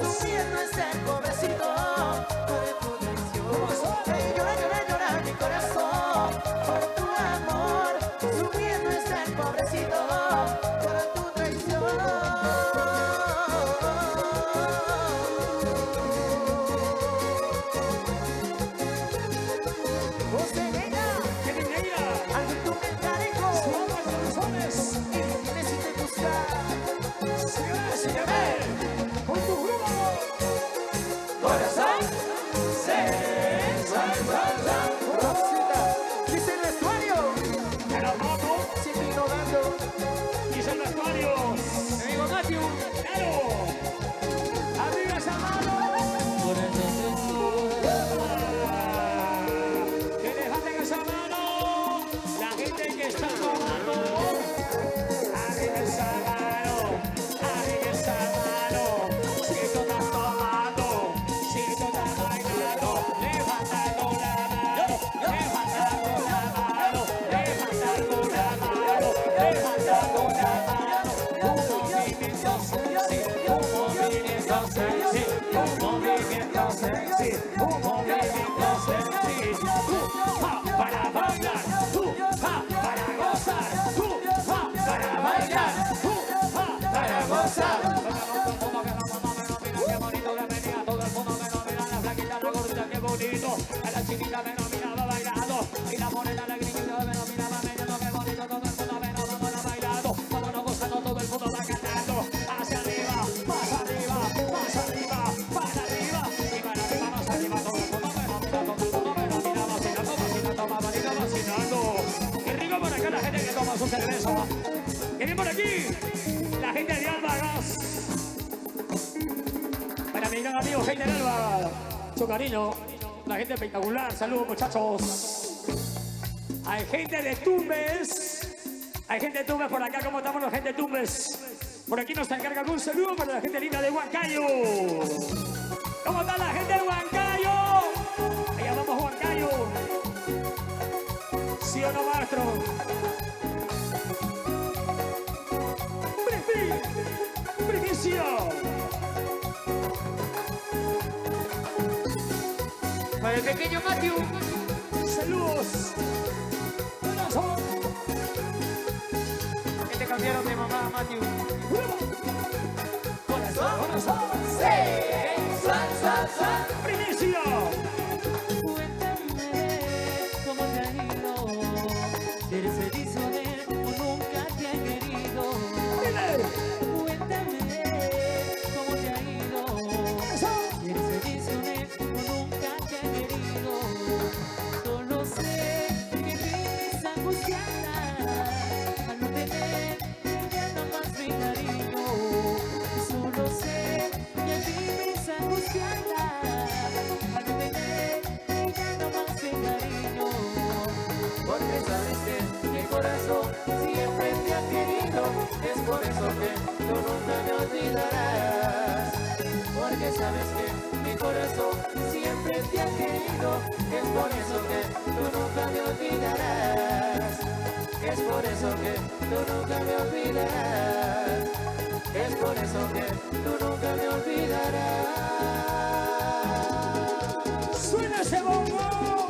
sufriendo es el pobrecito por tu traición. Llora, llora, llora mi corazón por tu amor. Sufriendo es el pobrecito por tu traición. José Negra, algo tú me encarejo. Necesito buscar. Sígueme, con tu grupo. Corazón, Rosita, dice el vestuario. Era Mato, Sigue innovando. dice el vestuario. Amigo Matthew, Claro. arriba esa mano. Que levanten esa mano. La gente que está tomando. Arriba esa mano. Arriba esa mano. Si tú estás tomando. Si tú estás bailando. Levantando la mano. Levantando la mano. Levantando la mano. Levantando la mano. Un movimiento sexy. Un movimiento sexy. Un movimiento sexy. Un movimiento sexy. Para bailar. Para gozar. Para bailar. Para gozar. Qué bonito que venía. Todo el mundo me lo mira. La flaquita, la gordita, qué bonito. A la chiquita me lo miraba bailando. Y la morena, la gringuita me lo miraba bailando. Qué bonito. Todo el mundo me lo va bailando. Vámonos gozando. Todo el mundo va cantando. Hacia arriba. Más arriba. Más arriba. Para arriba. Y para arriba. Más arriba. Todo el mundo me lo mira. Todo el mundo me lo mira. Vacilando. Vacilando. Vacilando. Vacilando. Qué rico por acá la gente que toma su cerveza. ¿Qué viene por aquí? La gente de Alba Gas. Para mi gran amigo Heiner Alba, su cariño, la gente espectacular, saludos muchachos. Hay gente de Tumbes, hay gente de Tumbes por acá, ¿cómo estamos la gente de Tumbes? Por aquí nos encarga un saludo para la gente linda de Huancayo. ¿Cómo está la gente de Huancayo? Allá vamos Huancayo. ¿Sí o no, maestro? ¡Primicia! Para el pequeño Matthew. ¡Saludos! ¡Corazón! Que te cambiaron de mamá, Matthew. ¡Corazón! ¡Corazón! ¡Primicia! Cuéntame cómo te ha ido. ¿Eres feliz con él o nunca te ha querido? ¡Dile! Cuéntame cómo te ha ido. ¿Eres feliz con él o nunca te ha querido? Solo sé que vives angustiada al no tener ya no más mi cariño. Solo sé que vives angustiada al no tener ya no más mi cariño. Porque sabes que mi corazón siempre te ha querido. Es por eso que tú nunca me olvidarás. Porque sabes que mi corazón siempre te ha querido. Es por eso que tú nunca me olvidarás. Es por eso que tú nunca me olvidarás. Es por eso que tú nunca me olvidarás. ¡Suena ese bongo!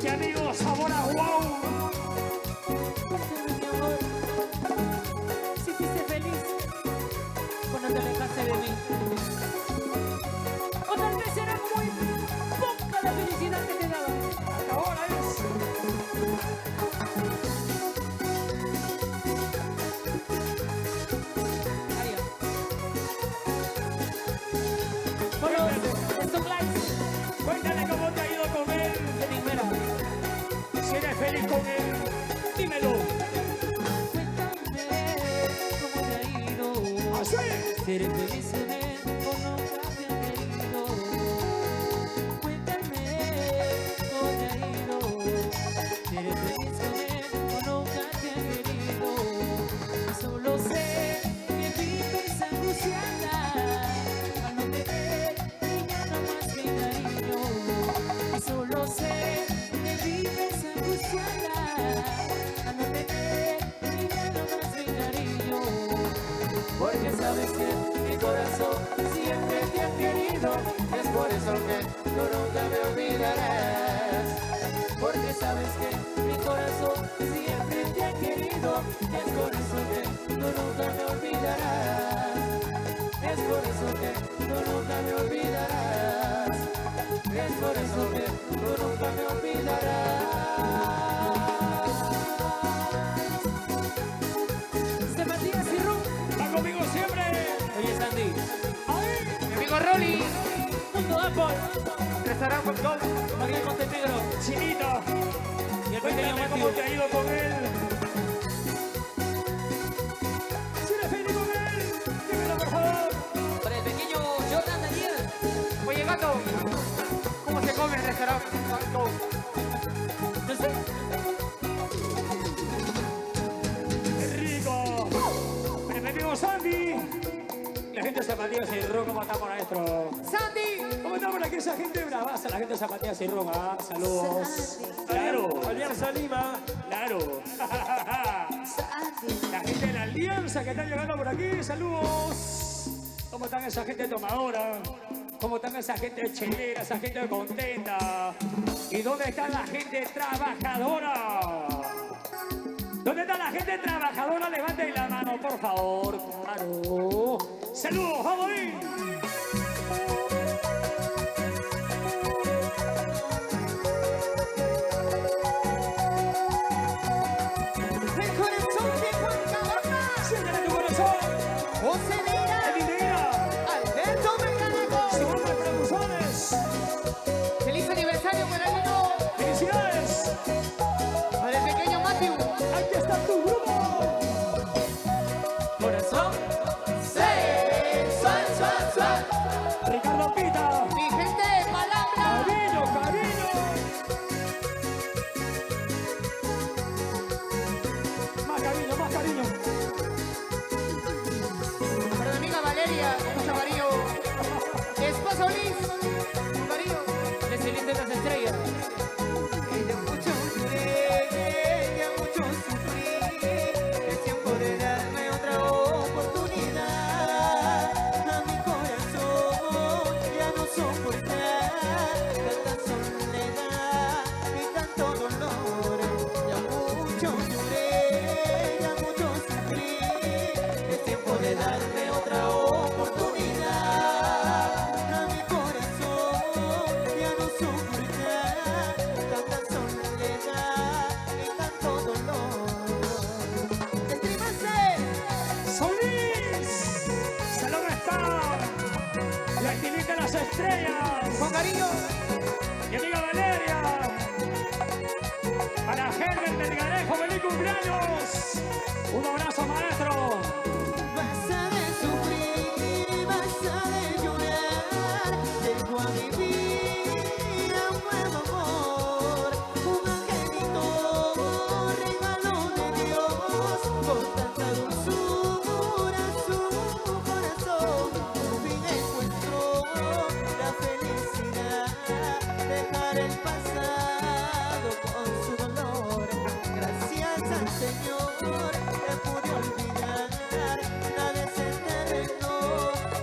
¡Qué amigo sabor a wow! Mi amor, si fuiste feliz cuando te alejaste de mí. O tal vez era muy poca la felicidad que te daba. ¡Ahora es! Bueno, estos likes Cuéntale cómo te ha ido con él. de primera. Si eres feliz con él, dímelo. Cuéntame cómo te ha ido. ¡Así! ¿Eres feliz con él o nunca te ha querido? Cuéntame cómo te ha ido. ¿Eres feliz con él o nunca te ha querido? Solo sé que vives angustiada al no tener ya no más mi cariño. Solo sé que vives angustiada al no tener ya no más mi cariño. Porque sabes que mi corazón siempre te ha es por eso que tú nunca me olvidarás. Porque sabes que mi corazón siempre te ha querido, es por eso que tú nunca me olvidarás. Es por eso que tú nunca me olvidarás. Es por eso que tú nunca me olvidarás. Matías y Ru. Va conmigo siempre. Oye, Sandy. Mi amigo Rolly. Mundo Apple. Restaurante con todo. Matías Montenegro. Chinito. Y el pequeño Cuéntame Matthew. cómo te ha ido con él. Si eres feliz con él, dímelo por favor. Para el pequeño Jordan Daniel. Oye, gato, ¿cómo se come el restaurante? No sé. ¡Qué rico! Pero mi amigo Sandy. La gente de Zapatillas y Ron, ¿cómo está, maestro? Sandy. ¿Cómo está por aquí esa gente bravaza? La gente de Zapatillas y Ron, ¿ah? Saludos. Claro. Alianza Lima. Claro. La gente de la Alianza que está llegando por aquí, saludos. ¿Cómo están esa gente tomadora? ¿Cómo están esa gente chelera, esa gente contenta? ¿Y dónde está la gente trabajadora? ¿Dónde está la gente trabajadora? Levanten la mano, por favor. Claro. Saludos, vamos ahí. El corazón de Juan Cabarna, Siéntale tu corazón. José Lira, Edinera. Alberto Melgarejo. Simón de Producciones. Feliz aniversario para el uno, Felicidades. para el pequeño Matthew. Aquí está tu grupo. Corazón. Suan, suan, suan. Ricardo Pita. Mi gente de palabra. Cariño, cariño. Más cariño, más cariño. Para mi amiga Valeria, con mucho cariño. Esposo Liz, con cariño. Les de las estrellas. Ella mucho lloré, ella mucho sufrí. Es tiempo de darme otra oportunidad. A mi corazón ya no soportar tanta soledad y tanto dolor. Ya mucho lloré, ya mucho sufrí. Es tiempo de darme otra oportunidad. A mi corazón ya no soportar tanta soledad y tanto dolor. ¡Escríbanse! Solís. Salón está. La estilita de las estrellas. Con cariño. Mi amiga Valeria. Para Herbert Melgarejo, feliz cumpleaños. Un abrazo, maestro. Vas a de sufrir, vas a de llorar. Dejo a mi vida un nuevo amor, un angelito, regalo de Dios, con tanta dulzura su corazón. Por fin encuentro la felicidad, dejar el pasado con su dolor. Gracias al Señor te pude olvidar, nada es eterno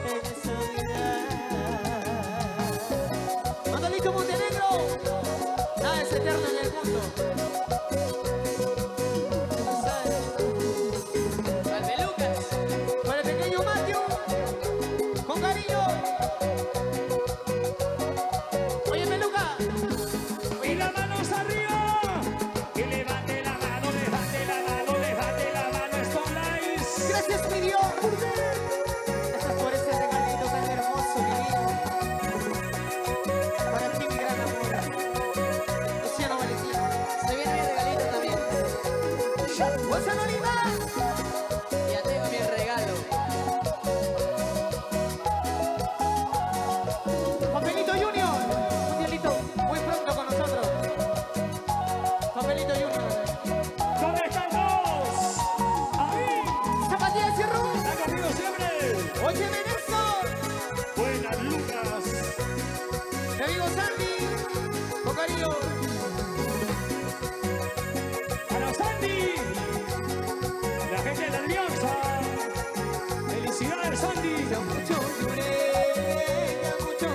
en esa vida. Manolito Montenegro, nada es eterno en el mundo. Salve Lucas. Para el pequeño Matthew, con cariño. Oye, Meluca, Y las manos arriba. Y levante la mano, levante la mano, levante la mano. Stone gracias mi Dios. Gracias por ese regalito tan hermoso, mi vida. Para ti, mi gran amor. Luciano Valentín. Se viene mi regalito también. ¡José Oliva! Ya tengo mi regalo. Papelito Junior. Mundialito, muy pronto con nosotros. Papelito Junior. ¿Dónde están todos? Ahí. Zapatillas y Rum. Está conmigo siempre. Oye, Nelson. Buenas Lucas. Mi amigo Sandy. Con cariño. Para Sandy. La gente de la Alianza. Felicidades, Sandy. Ya mucho lloré, ya mucho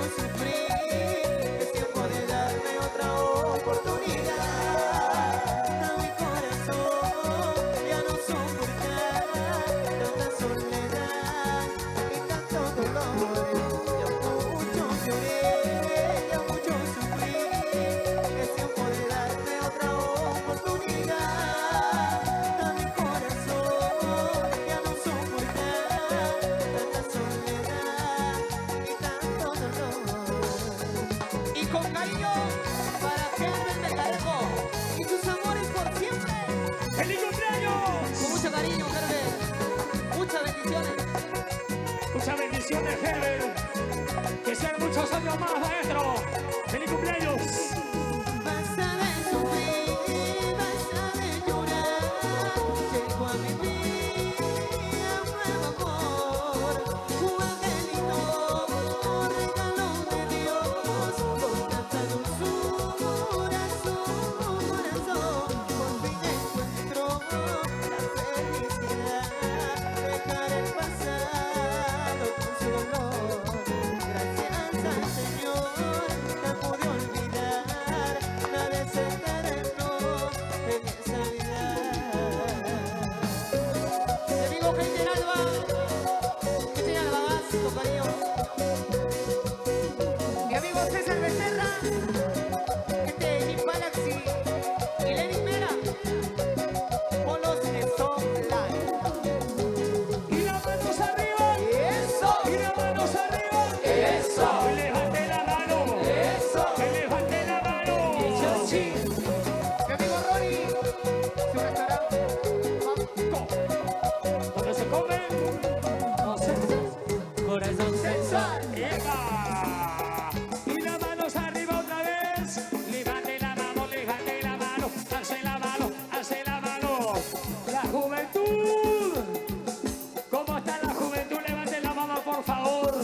Muchos años más, maestro. ¡Feliz cumpleaños! Basta de sufrir, basta de llorar. Llegó a mi vida un nuevo amor, un angelito, regalo de Dios. Con tanta dulzura, su corazón, por fin encuentro la felicidad. Dejar el pasado con su dolor. Gracias al Señor te pude olvidar, nada es eterno en esa vida. Mi amigo Cristian Alba, cariño. Mi amigo César Becerra, gente de Jeep Galaxy y Lenny Mera, Polos de Soulline. Y las manos arriba. ¡Eso! Y las manos arriba. ¡Eso! Levante la mano. ¡Eso! Levante la mano. Sí. Mi amigo Rory, su restaurante, Paco. ¿Dónde se come? No sé. Corazón Sensual. ¡Epa! Y las manos arriba otra vez. Levante la mano, levante la mano. Alce la mano, alce la mano. La juventud. ¿Cómo está la juventud? Levante la mano, por favor.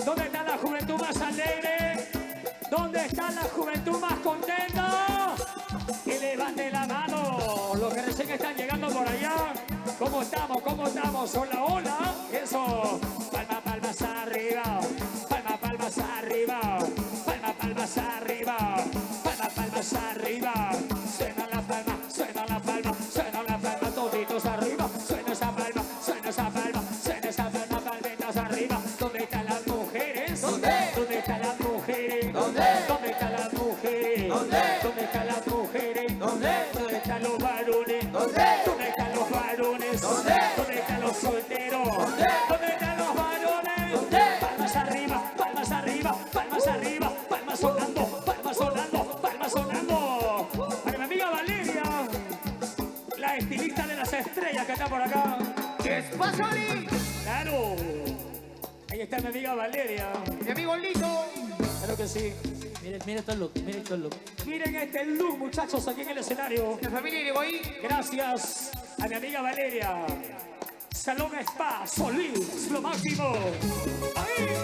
¿Dónde está la juventud más alegre? ¿Dónde está la juventud más contenta? Y levante la mano. Los que recién están llegando por allá. ¿Cómo estamos? ¿Cómo estamos? Hola, hola. Eso. Palma, palmas arriba. Palma, palmas arriba. Palma, palmas arriba. Palma, palmas arriba. Suena la palma, suena la palma, suena la palma. Toditos arriba. Suena esa palma, suena esa palma, suena esa palma. Palmitas arriba. ¿Dónde están las mujeres? ¿Dónde? ¿Dónde están las mujeres? ¿Dónde? ¿Dónde están las mujeres? ¿Dónde? ¿Dónde están las mujeres? ¿Dónde? ¿Dónde están los varones? ¿Dónde? ¿Dónde están los varones? ¿Dónde? ¿Dónde están los solteros? ¿Dónde? ¿Dónde están los varones? ¿Dónde? Palmas arriba, palmas arriba, palmas arriba, palmas sonando, palmas sonando, palmas sonando. Para mi amiga Valeria, la estilista de las estrellas que está por acá. ¿Qué es Pasoli? Claro. Ahí está mi amiga Valeria. Mi amigo Lito. Claro que sí. Miren, miren todo el look, miren todo el look. Miren este look, muchachos, aquí en el escenario. La familia Irigoyen. Gracias a mi amiga Valeria. Salón Spa, Solís, lo máximo. Ahí.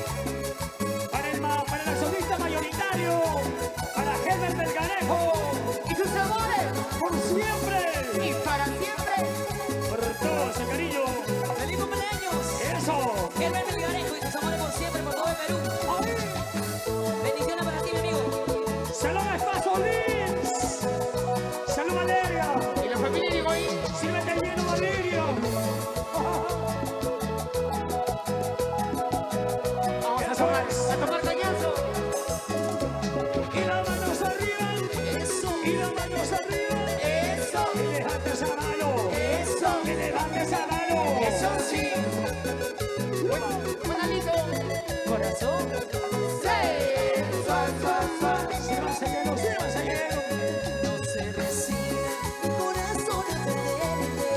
Para el solista mayoritario. Para Herbert Melgarejo. Y sus amores. Por siempre. Y para siempre. Por todo ese cariño. ¡Feliz cumpleaños! Eso. Herbert Melgarejo y sus amores por siempre por todo el Perú. Ahí. Bendiciones para ti, mi amigo. Salón Spa, Solís. Salud, Valeria. Y la familia Irigoyen. Sírvete el lleno, Valeria. Vamos a tomar cañazo. Y las manos arriba. Eso. Y las manos arriba. Eso. Y levante esa mano. Eso. Y levante esa mano. Eso sí. Bueno, Lito. Corazón. Sual, sual, sual. Sírvanse lleno, sírvanse lleno. No se decide, corazón a perderte.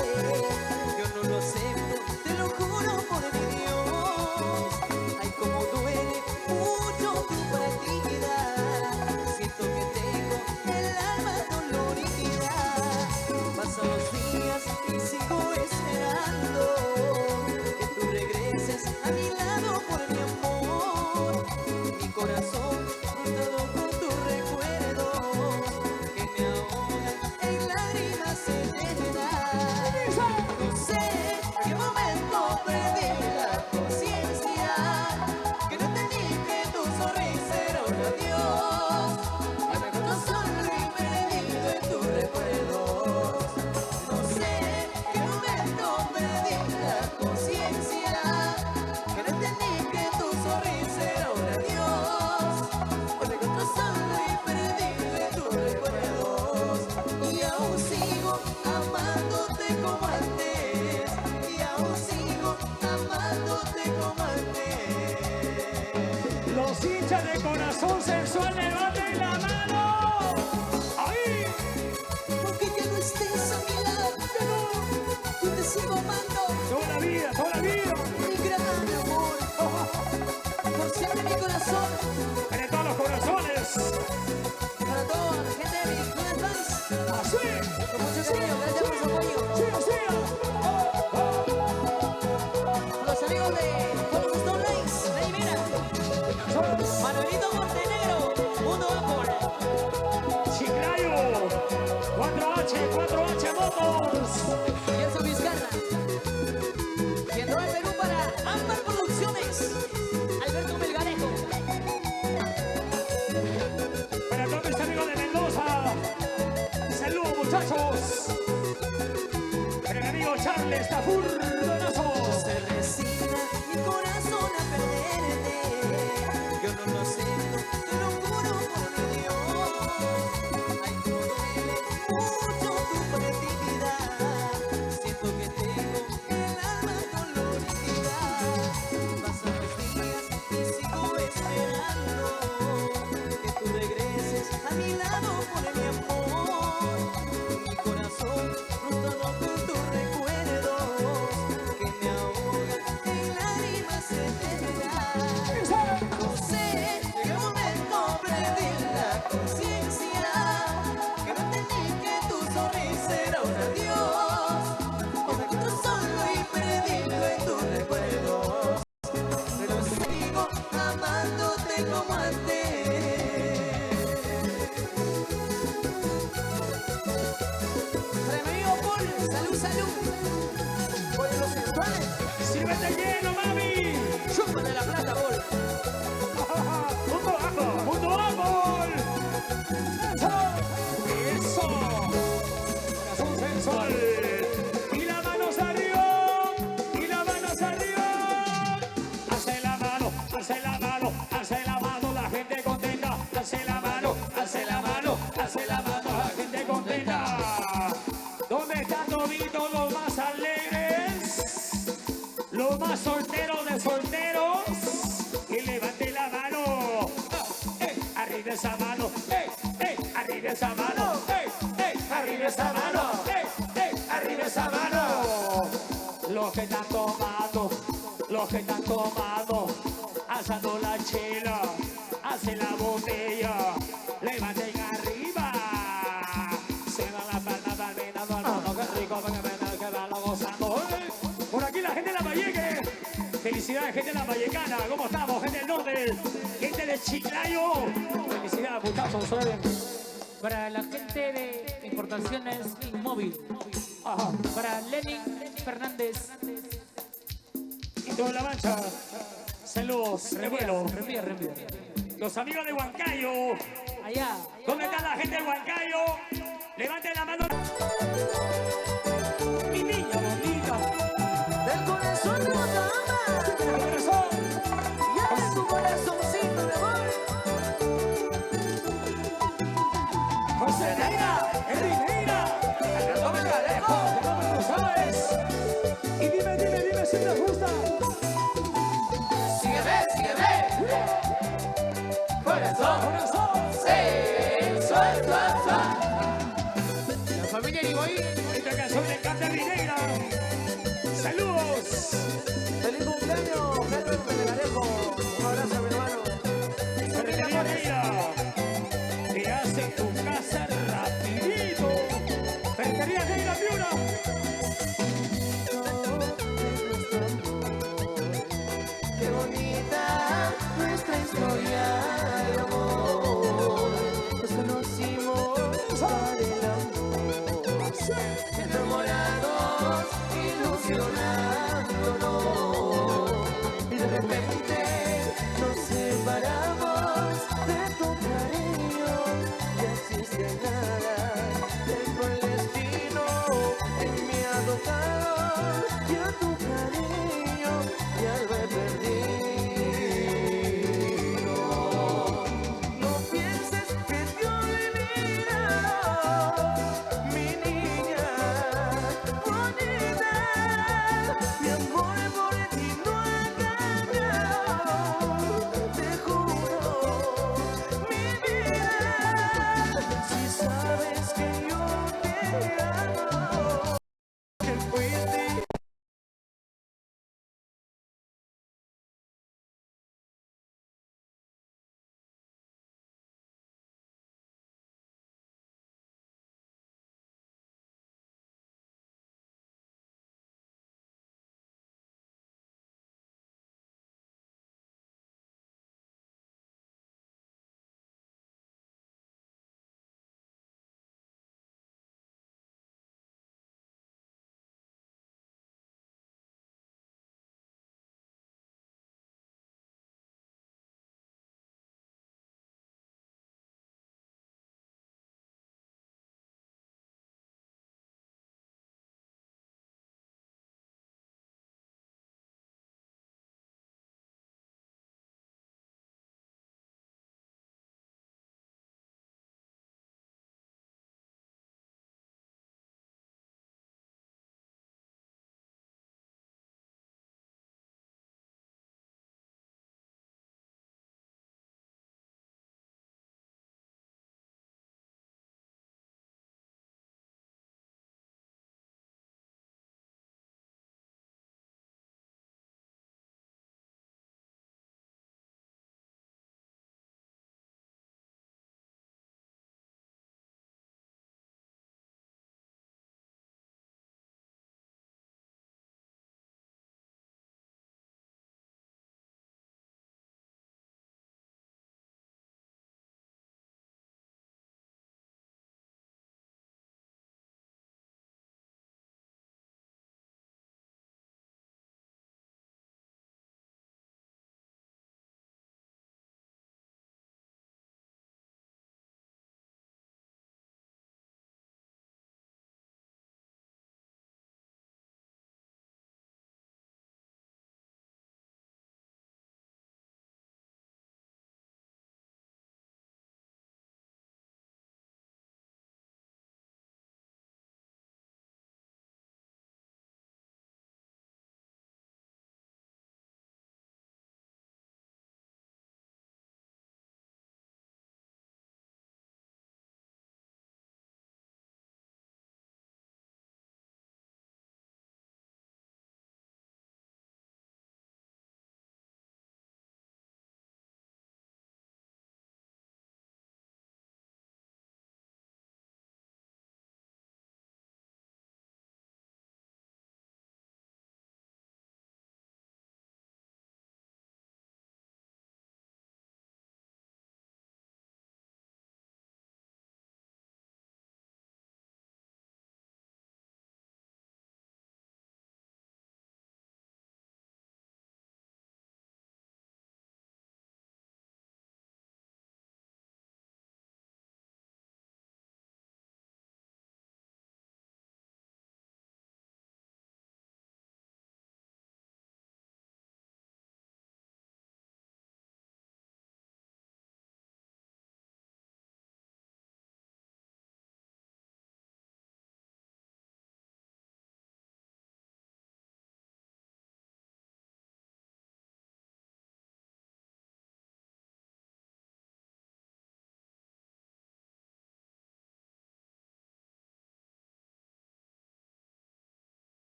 Yo no lo acepto, te lo juro por mi Dios. Ay, como duele mucho tu partida. Siento que tengo el alma dolorida. Pasan los días y sigo esperando que tú regreses a mi lado por mi amor. Mi corazón brotado con tus recuerdos que me ahogan en lágrimas serenas. No sé qué momento perdí la conciencia, que no te dije tu sonrisa era un adiós. Yo me encuentro solo y perdido en tus recuerdos. No sé qué momento perdí la conciencia, que no entendí que tu sonrisa era un adiós. Hoy me encuentro solo y perdido en tus recuerdos. Y aún sigo amándote como antes. Y aún sigo amándote como antes. Los hinchas de corazón sensual, levanten la mano. Ahí. Porque ya no estés a mi lado, yo te sigo amando. Toda la vida, toda la vida. Mi gran amor, por siempre mi corazón. Benito Montenegro, Mundo Apple. Chiclayo, 4H Motors. Gerson Vizcarra. Y entró al Perú para Ámbar Producciones. Alberto Melgarejo. Para todos mis amigos de Mendoza. Saludos, muchachos. Para mi amigo Charles Tafur Donazo. Se resigna mi corazón a perderte. Yo no lo sé, te lo juro por mi Dios. Ay, me duele mucho tu partida. Siento que tengo el alma dolorida. Pasan los días y sigo esperando que tú regreses a mi lado por mi amor. Mi corazón frustrado con tus recuerdos que me ahogan en lágrimas eternas. No sé en qué momento perdí la conciencia, que no entendí que tu sonrisa era un adiós. O me encuentro solo y perdido en tus recuerdos, pero sigo amándote como antes. Para mi amigo Paul, salud, salud. Por los sensuales, Sírvete lleno, mami. chúpate la plata, Paul. Mundo Apple. Eso. Corazón sensual. Y las manos arriba. Y las manos arriba. Hace la mano, hace la mano, hace la mano, la gente contenta. Hace la mano, hace la mano, hace la mano, la gente contenta. ¿Dónde están todos los más alegres? Los más solteros de solteros. Y levante la mano. Arriba esa mano. Arriba esa mano. Arriba esa mano. Arriba esa mano. Los que están tomando. Los que están tomando. Asando la chela. Hacen la botella. Levanten arriba. Se da la palma palminando al mundo. Qué rico, que van gozando. Por aquí la gente de la Valleque. Felicidades, gente de la Vallecana. ¿Cómo estamos? Gente del norte. Gente de Chiclayo. Felicidades, muchachos. Para la gente de importaciones Inmóvil. Ajá. Para Lenin Fernández. Y toda la mancha. Saludos, revuelo. Reenvía. Los amigos de Huancayo. Allá. ¿Dónde está la gente de Huancayo? Levanten la mano. Mi niña bonita. Del corazón de Botama. El corazón. Ya es tu corazoncito de amor. José Neira. Henry Neira. Alberto Melgarejo. Fernando González. Y dime si les gusta. Sígueme. Corazón. Corazón. Sensual, suave. La familia Irigoyen. Esta canción le canta Rineira. Saludos. Feliz cumpleaños, Herbert Melgarejo. Un abrazo, mi hermano. Ferretería Neira. Te hace tu casa rapidito. Ferretería Neira, Piura. Qué bonita nuestra historia de amor. Nos conocimos para el amor. Enamorados, ilusionándonos. Y de repente nos separamos de tu cariño. Ya existe nada. Tengo el destino en mi adoptado. Y a tu cariño ya lo he perdido. No pienses que te olvido, mi niña bonita. Mi amor por ti no ha cambiado. Te juro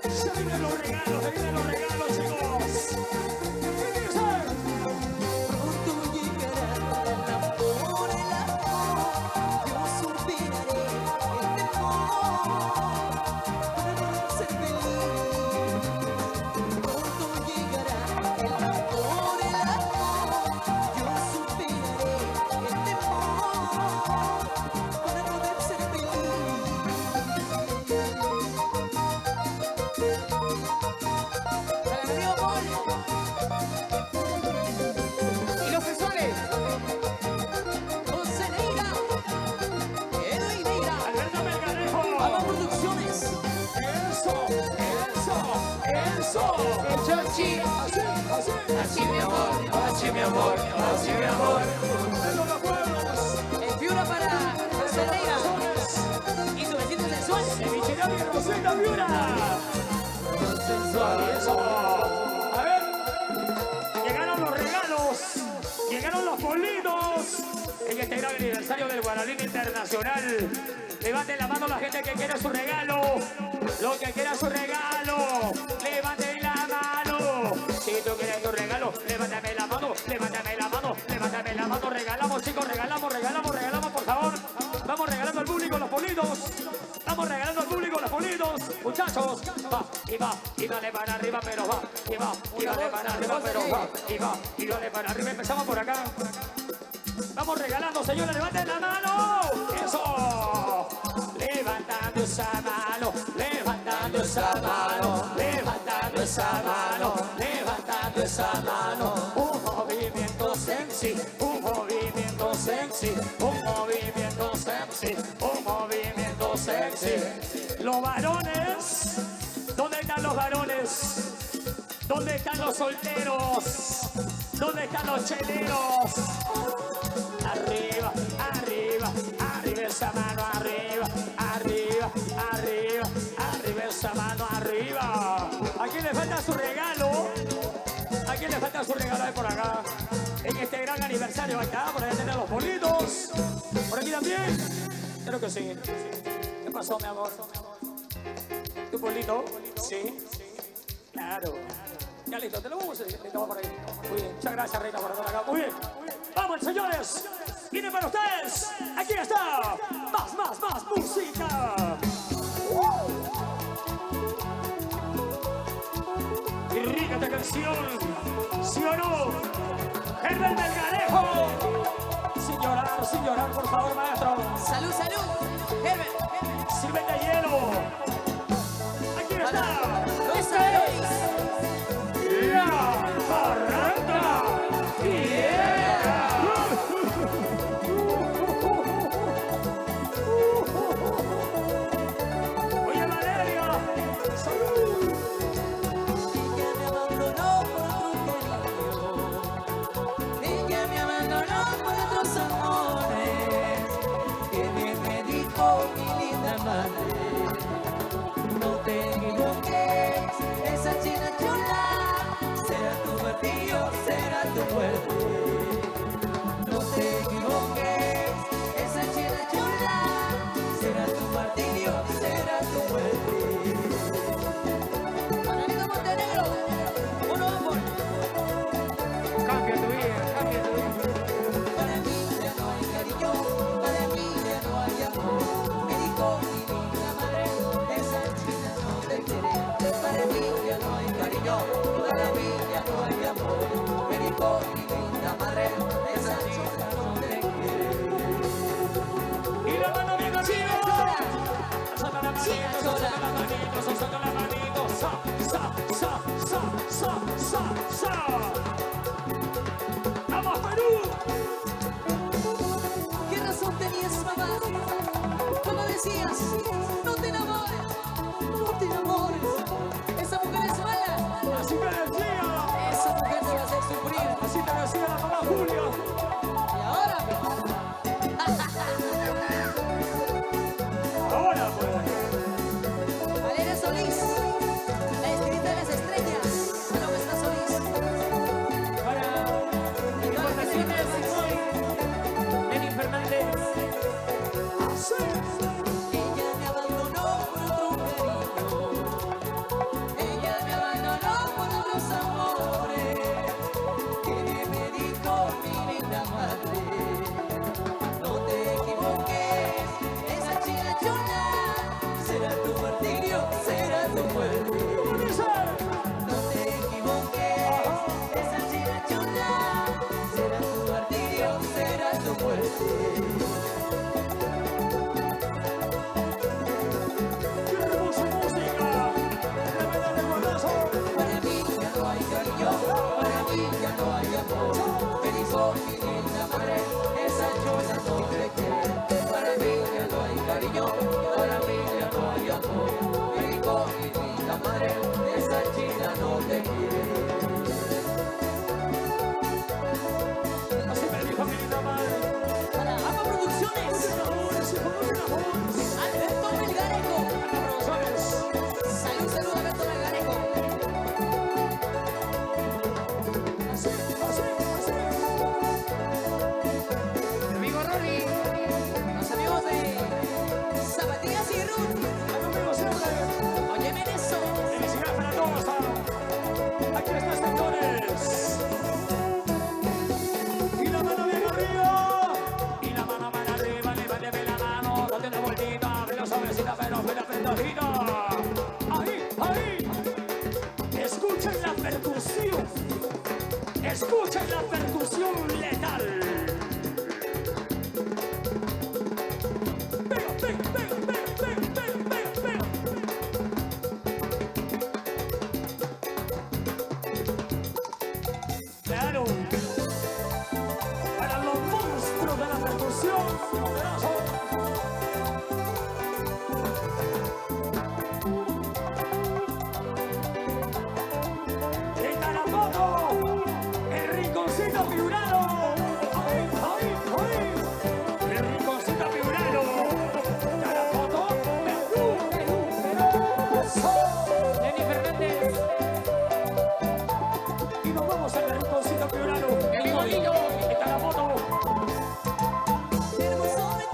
Se vienen los regalos, chicos. ¿Qué dice? Pronto llegará el amor, yo superaré el temor para poder ser feliz. Pronto llegará el amor, yo superaré el temor para poder ser feliz. Para mi amor. Y los pezones. José Neira, Edwin Neira, Alberto Melgarejo. Papa Producciones. Eso. El Chochi. Así mi amor, así mi amor, así mi amor. Eso no puedes. El Fiura para José Neira y su vecino sensual. Michelabi y Rosita Viura. Eso. A ver. Llegaron los regalos. Llegaron los politos. En este gran aniversario del Guaralín Internacional. Levanten la mano la gente que quiere su regalo. Lo que quiera su regalo. Levanten la mano. Si tú quieres tu regalo, levántame la mano. Levántame la mano. Levántame la mano. Regalamos, chicos. Regalamos, por favor. Vamos regalando al público los politos. Vamos regalando al público los politos. Muchachos. Va, y dale para arriba, pero va. Y dale para arriba, pero va. Y dale para arriba. Empezamos por acá. Vamos regalando, señores, levanten la mano. Eso. Levantando esa mano, levantando esa mano, levantando esa mano, levantando esa mano. Un movimiento sexy, un movimiento sexy, un movimiento sexy, un movimiento sexy. Los varones, ¿dónde están los varones? ¿Dónde están los solteros? ¿Dónde están los cheleros? Arriba, arriba, arriba esa mano, arriba, arriba, arriba, arriba esa mano, arriba. ¿A quién le falta su regalo? ¿A quién le falta su regalo ahí por acá? En este gran aniversario acá, por allá tener los bolitos. ¿Por aquí también? Creo que sí. ¿Qué pasó, mi amor? ¿Tu bolito? Sí. Claro. Ya listo, te lo vamos a decir. Listo, va por ahí. Muy bien. Muchas gracias, Reina, por estar acá. Muy bien. Vamos, señores. Viene para ustedes. Aquí está. Más música. Y rica esta canción. ¿Sí o no? Herbert Melgarejo. Sin llorar, por favor, maestro. Salud, salud. Herbert. Sírvete hielo. Aquí está. Esta es La Barranca. Oye, Valeria. Salud. Ella me abandonó por otro querido. Ella me abandonó por otros amores. Que bien me dijo mi linda madre. No te equivoques, esa china chula será tu martillo, será tu muerte. No te equivoques, esa china chula será tu martillo, será tu muerte. Manolito Montenegro, uno amor. Cambia tu vida, cambia tu vida. Para mí ya no hay cariño, para mí ya no hay amor. Me dijo mi linda madre, esa china no te quiere. Para mí ya no hay cariño, para mí ya no hay amor. Me dijo mi linda madre, esa china no te quiere. Y la mano bien arriba. Saca la manito, China saca sola. la manito, saca la manito. Sa. ¡Vamos, Perú! ¿Qué razón tenías, mamá? Cuando decías, no te enamores, no te enamores. Esa mujer es mala, Así me decía. esa mujer te va a hacer sufrir. Así te decía la mamá Julia. Y ahora, Ahora, pues. Valeria Solís, la escrita de las estrellas. Bueno, está Solís. Para importaciones, Lenny Fernández. Así. Ella me abandonó por otro cariño. México, mi linda madre, esa chula no te quiere. Para mí ya no hay cariño, para mí ya no hay amor. México, mi linda madre, esa china no te quiere. Así me dijo mi linda madre. Para APA Producciones. Alberto Melgarejo. Salud, salud, Alberto Melgarejo. Mi amigo Rory. Los amigos de Zapatillas y Ruth. Óyeme eso. Felicidades para todos. Aquí están, señores. Y la mano bien arriba. Y la mano bien arriba, levante la mano. No tiene vueltita, pero suavecita, pero apretadita. Ahí, ahí. Escuchen la percusión. Escuchen la percusión letal. Pega, pega, pega, pega, pega, pega, pega, pega. Claro, para los monstruos de la percusión, poderoso. En Tarapoto, el rinconcito piurano. Ahí, ahí, ahí. El rinconcito piurano. Tarapoto, Perú, Perú, Perú. Lenny Fernández. Y nos vamos al rinconcito piurano. El Godillo. En Tarapoto. Hermoso de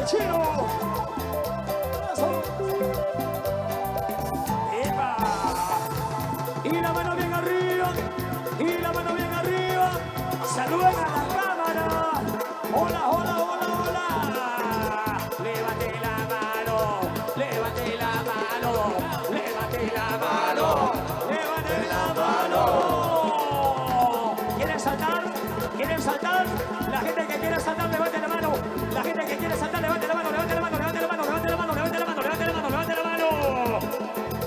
chino. Eso. ¡Epa! Y la mano bien arriba. Y la mano bien arriba. Saluden a la cámara. Hola, hola, hola, hola. Levante la mano. Levante la mano. Levante la mano. Levante la mano. ¿Quieren saltar? ¿Quieren saltar? La gente que quiere saltar, levante la mano. La gente que quiere saltar, levante la mano, levante la mano, levante la mano, levante la mano, levante la mano, levante la mano, levante la mano.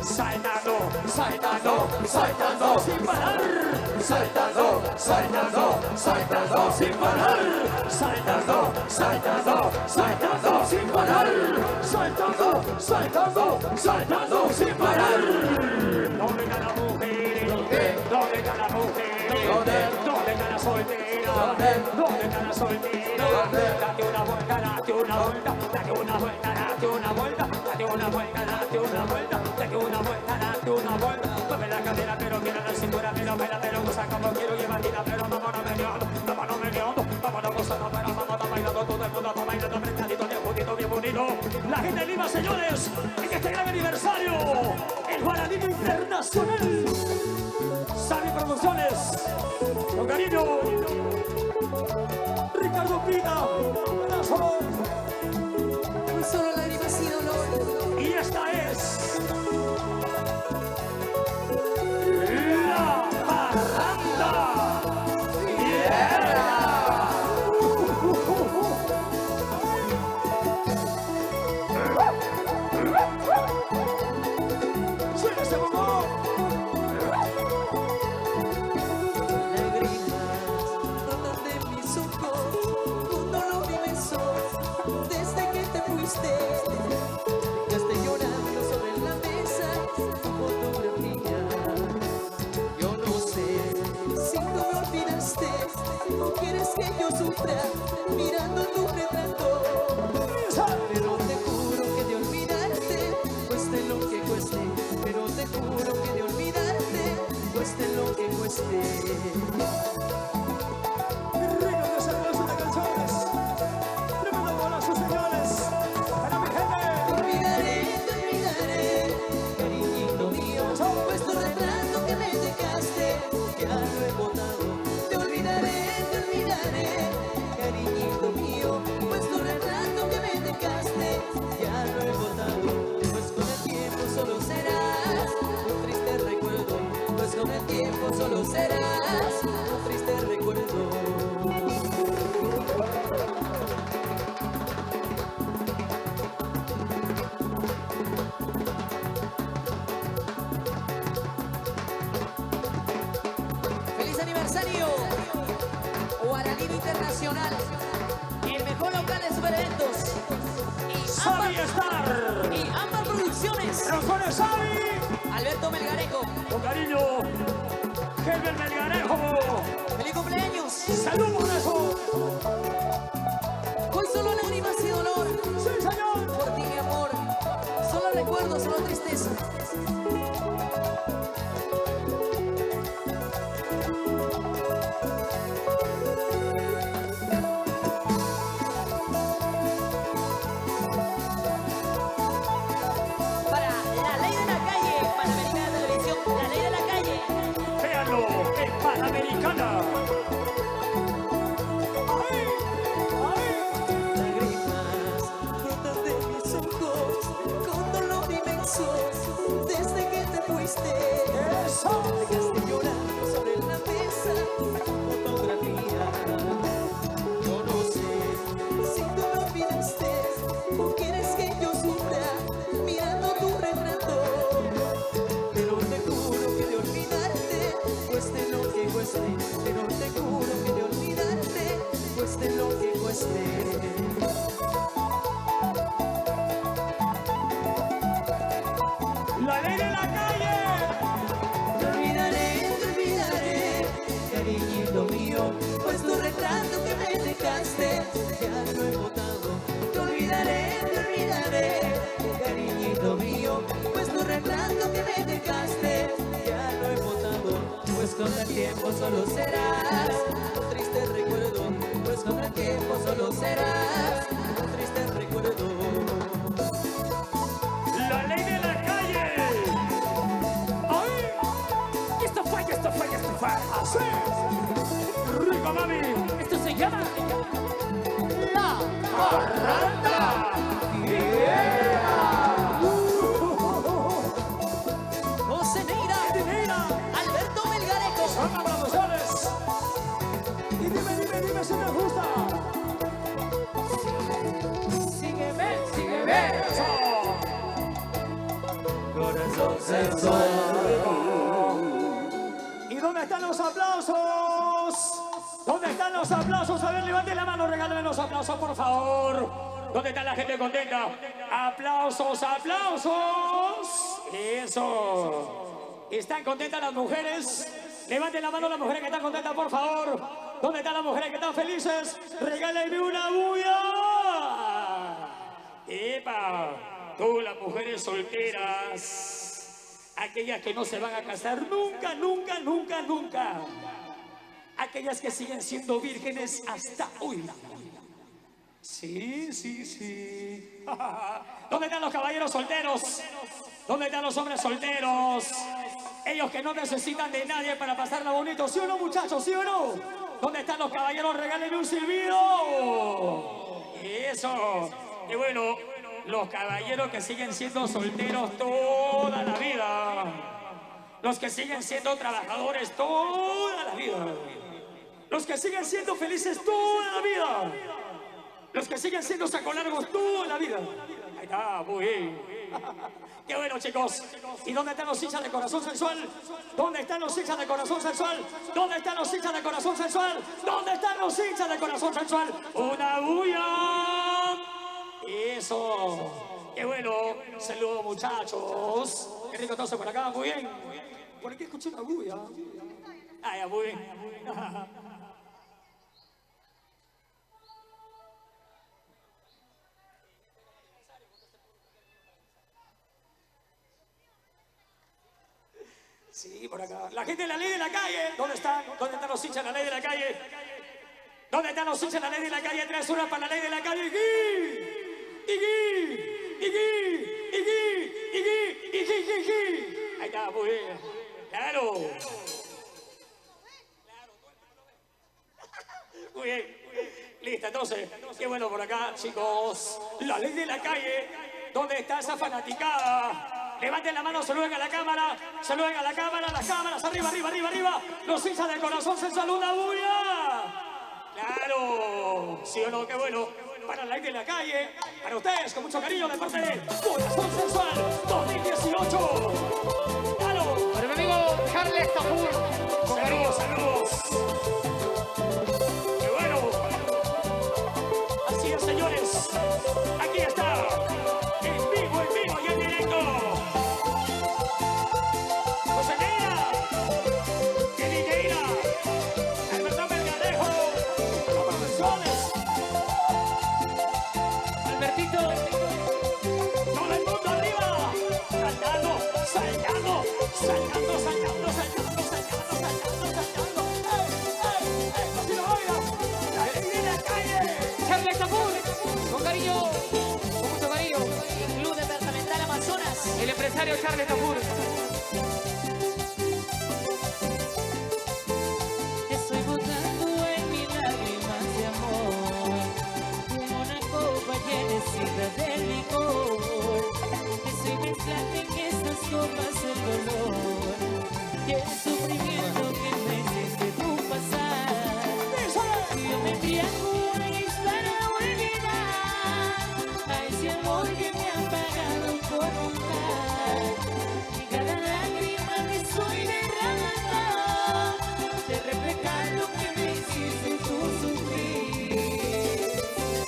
Saltando, saltando, saltando sin parar. Saltando, saltando, saltando sin parar. Saltando, saltando, saltando sin parar. Saltando, saltando, saltando sin parar. ¿Dónde está la mujer? ¿Dónde está la mujer? ¿Dónde está la soltera? ¿Dónde está la soltera? Date una vuelta, date una vuelta, date una vuelta, date una vuelta, date una vuelta, date una vuelta, date una vuelta, date una vuelta. Mueve la cadera, pero quiero la cintura, pero goza como quiero y baila, pero vámonos meneando, vámonos gozando, pero vámonos bailando, todo el mundo va bailando, apretadito, bien bonito. La gente de Lima, señores, en este gran aniversario, el Guaranín Internacional. Sabi Producciones, con cariño, Ricardo Pina, Solo lágrimas y dolor. y esta es La Parranda. ¡Suena ese bombo! Brotan de mis ojos, un dolor inmenso. Desde que te fuiste, ya estoy llorando sobre la mesa tu fotografía. Yo no sé si tú me olvidaste o quieres que yo sufra mirando tu retrato. Pero te juro que de olvidarte, cueste lo que cueste. Pero te juro que de olvidarte, cueste lo que cueste. Rico que se lanza de canciones. Tremendo golazo, señores. Para mi gente. Te olvidaré, cariñito mío, pues tu retrato que me dejaste, ya lo he botado. Te olvidaré, cariñito mío, pues tu retrato que me dejaste, ya lo he botado. Pues con el tiempo solo serás un triste recuerdo, pues con el tiempo solo serás un triste recuerdo. ¡Feliz aniversario! Guaranín Internacional, el mejor local de supereventos. Sabi Star. Y Ámbar Producciones. Razones Sabi. Alberto Melgarejo, Con cariño, Helber Melgarejo. feliz cumpleaños. Salud por eso. Hoy solo lágrimas y dolor. Sí, señor. Por ti, mi amor. Solo recuerdos, solo tristeza. Para la ley de la calle, Panamericana Televisión, la ley de la calle. Véanlo, es Panamericana. Ahí, ahí. Lágrimas brotan de mis ojos con dolor inmenso. Desde que te fuiste, Eso. dejaste llorando sobre la mesa fotografía. Yo no sé si tú me olvidaste o quieres que yo sufra mirando tu retrato. Pero te juro que de olvidarte, cueste lo que cueste. Pero te juro que de olvidarte, cueste lo que cueste. La ley de la calle. Te olvidaré, cariñito mío, pues tu retrato que me dejaste, ya lo he botado. Te olvidaré, cariñito mío, pues tu retrato que me dejaste, ya lo he botado. Pues con el tiempo solo serás un triste recuerdo, pues pues con el tiempo solo serás un triste recuerdo. La ley de la calle. ¡Ay! Esto fue. Así. Rico, mami. Esto se llama La Parranda. José Neira, Alberto Melgarejo. Son abrazones. Y dime si me gusta. Sígueme. Eso. Corazón sensual. ¿Y dónde están los aplausos? ¿Dónde están los aplausos? A ver, levanten la mano, regálenme los aplausos, por favor. ¿Dónde está la gente contenta? ¡Aplausos! ¡Eso! ¿Están contentas las mujeres? Levanten la mano las mujeres que están contentas, por favor. ¿Dónde están las mujeres que están felices? ¡Regálenme una bulla! ¡Epa! Tú, las mujeres solteras, aquellas que no se van a casar nunca. Aquellas que siguen siendo vírgenes hasta hoy. Sí. ¿Dónde están los caballeros solteros? ¿Dónde están los hombres solteros? Ellos que no necesitan de nadie para pasarla bonito. ¿Sí o no, muchachos? ¿Sí o no? ¿Dónde están los caballeros? Regálenme un silbido. Eso. Y bueno, los caballeros que siguen siendo solteros toda la vida. Los que siguen siendo trabajadores toda la vida. Los que siguen siendo felices toda la vida. Los que siguen siendo sacolargos toda la vida. Ahí está, muy bien. Qué bueno, chicos. ¿Y dónde están los hinchas de corazón sensual? ¿Dónde están los hinchas de corazón sensual? ¿Dónde están los hinchas de corazón sensual? ¿Dónde están los hinchas de corazón sensual? ¡Una bulla! Eso. Qué bueno. Saludos, muchachos. Qué rico todo por acá, muy bien. Por aquí escuché una bulla. Ah, ya, muy bien. Sí, por acá. La gente de la ley de la calle. ¿Dónde están? ¿Dónde están los hinchas de la ley de la calle? ¿Dónde están los hinchas de la ley de la calle? 3 horas para la ley de la calle. Ahí está, muy bien. Claro. Muy bien. Listo, entonces. Qué bueno por acá, chicos. La ley de la calle. ¿Dónde está esa fanaticada? Levanten la mano, saluden a la cámara, las cámaras, arriba. Los hinchas de corazón sensual, una bulla. Claro, sí o no, qué bueno. Para la ley de la calle, para ustedes, con mucho cariño, de parte de Corazón Sensual 2018. Claro. Para mi amigo Charles Tapur. Saludos. Qué bueno. Así es, señores. Aquí está. En vivo y en directo. José Neira, Kenny Neira, Alberto Melgarejo, los profesores, Albertito. todo el mundo arriba, saltando. Así lo oigan, la ley de la calle. Charles Tapur. Con cariño. Con mucho cariño. Club Departamental Amazonas. El empresario Charles Tapur. Estoy botando en mis lágrimas de amor, como una copa llenecita de licor. Estoy mezclando en estas copas el dolor y el sufrimiento que me hiciste tú pasar. Y yo me embriago es para olvidar a ese amor que me ha pagado por un mar. Y cada lágrima que estoy derramando de reflejar lo que me hiciste tú sufrir.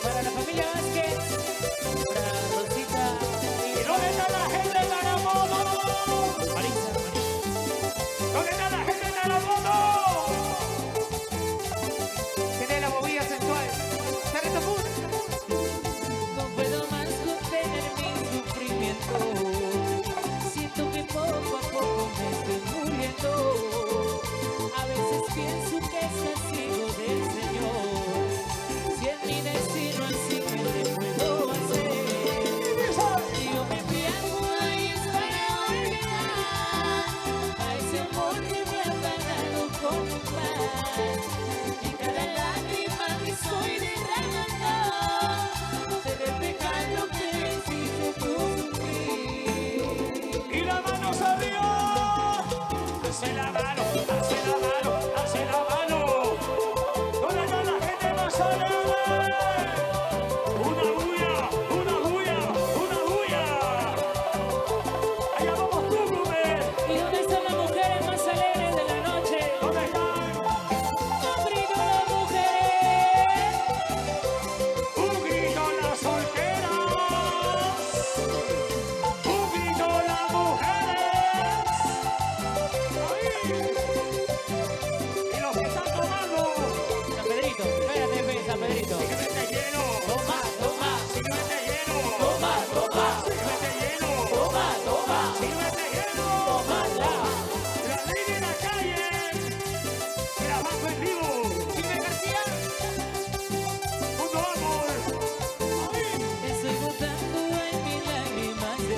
Para la familia Vázquez, para Rosita ¿Y dónde está la gente de Taramón? Marisa. ¿Dónde está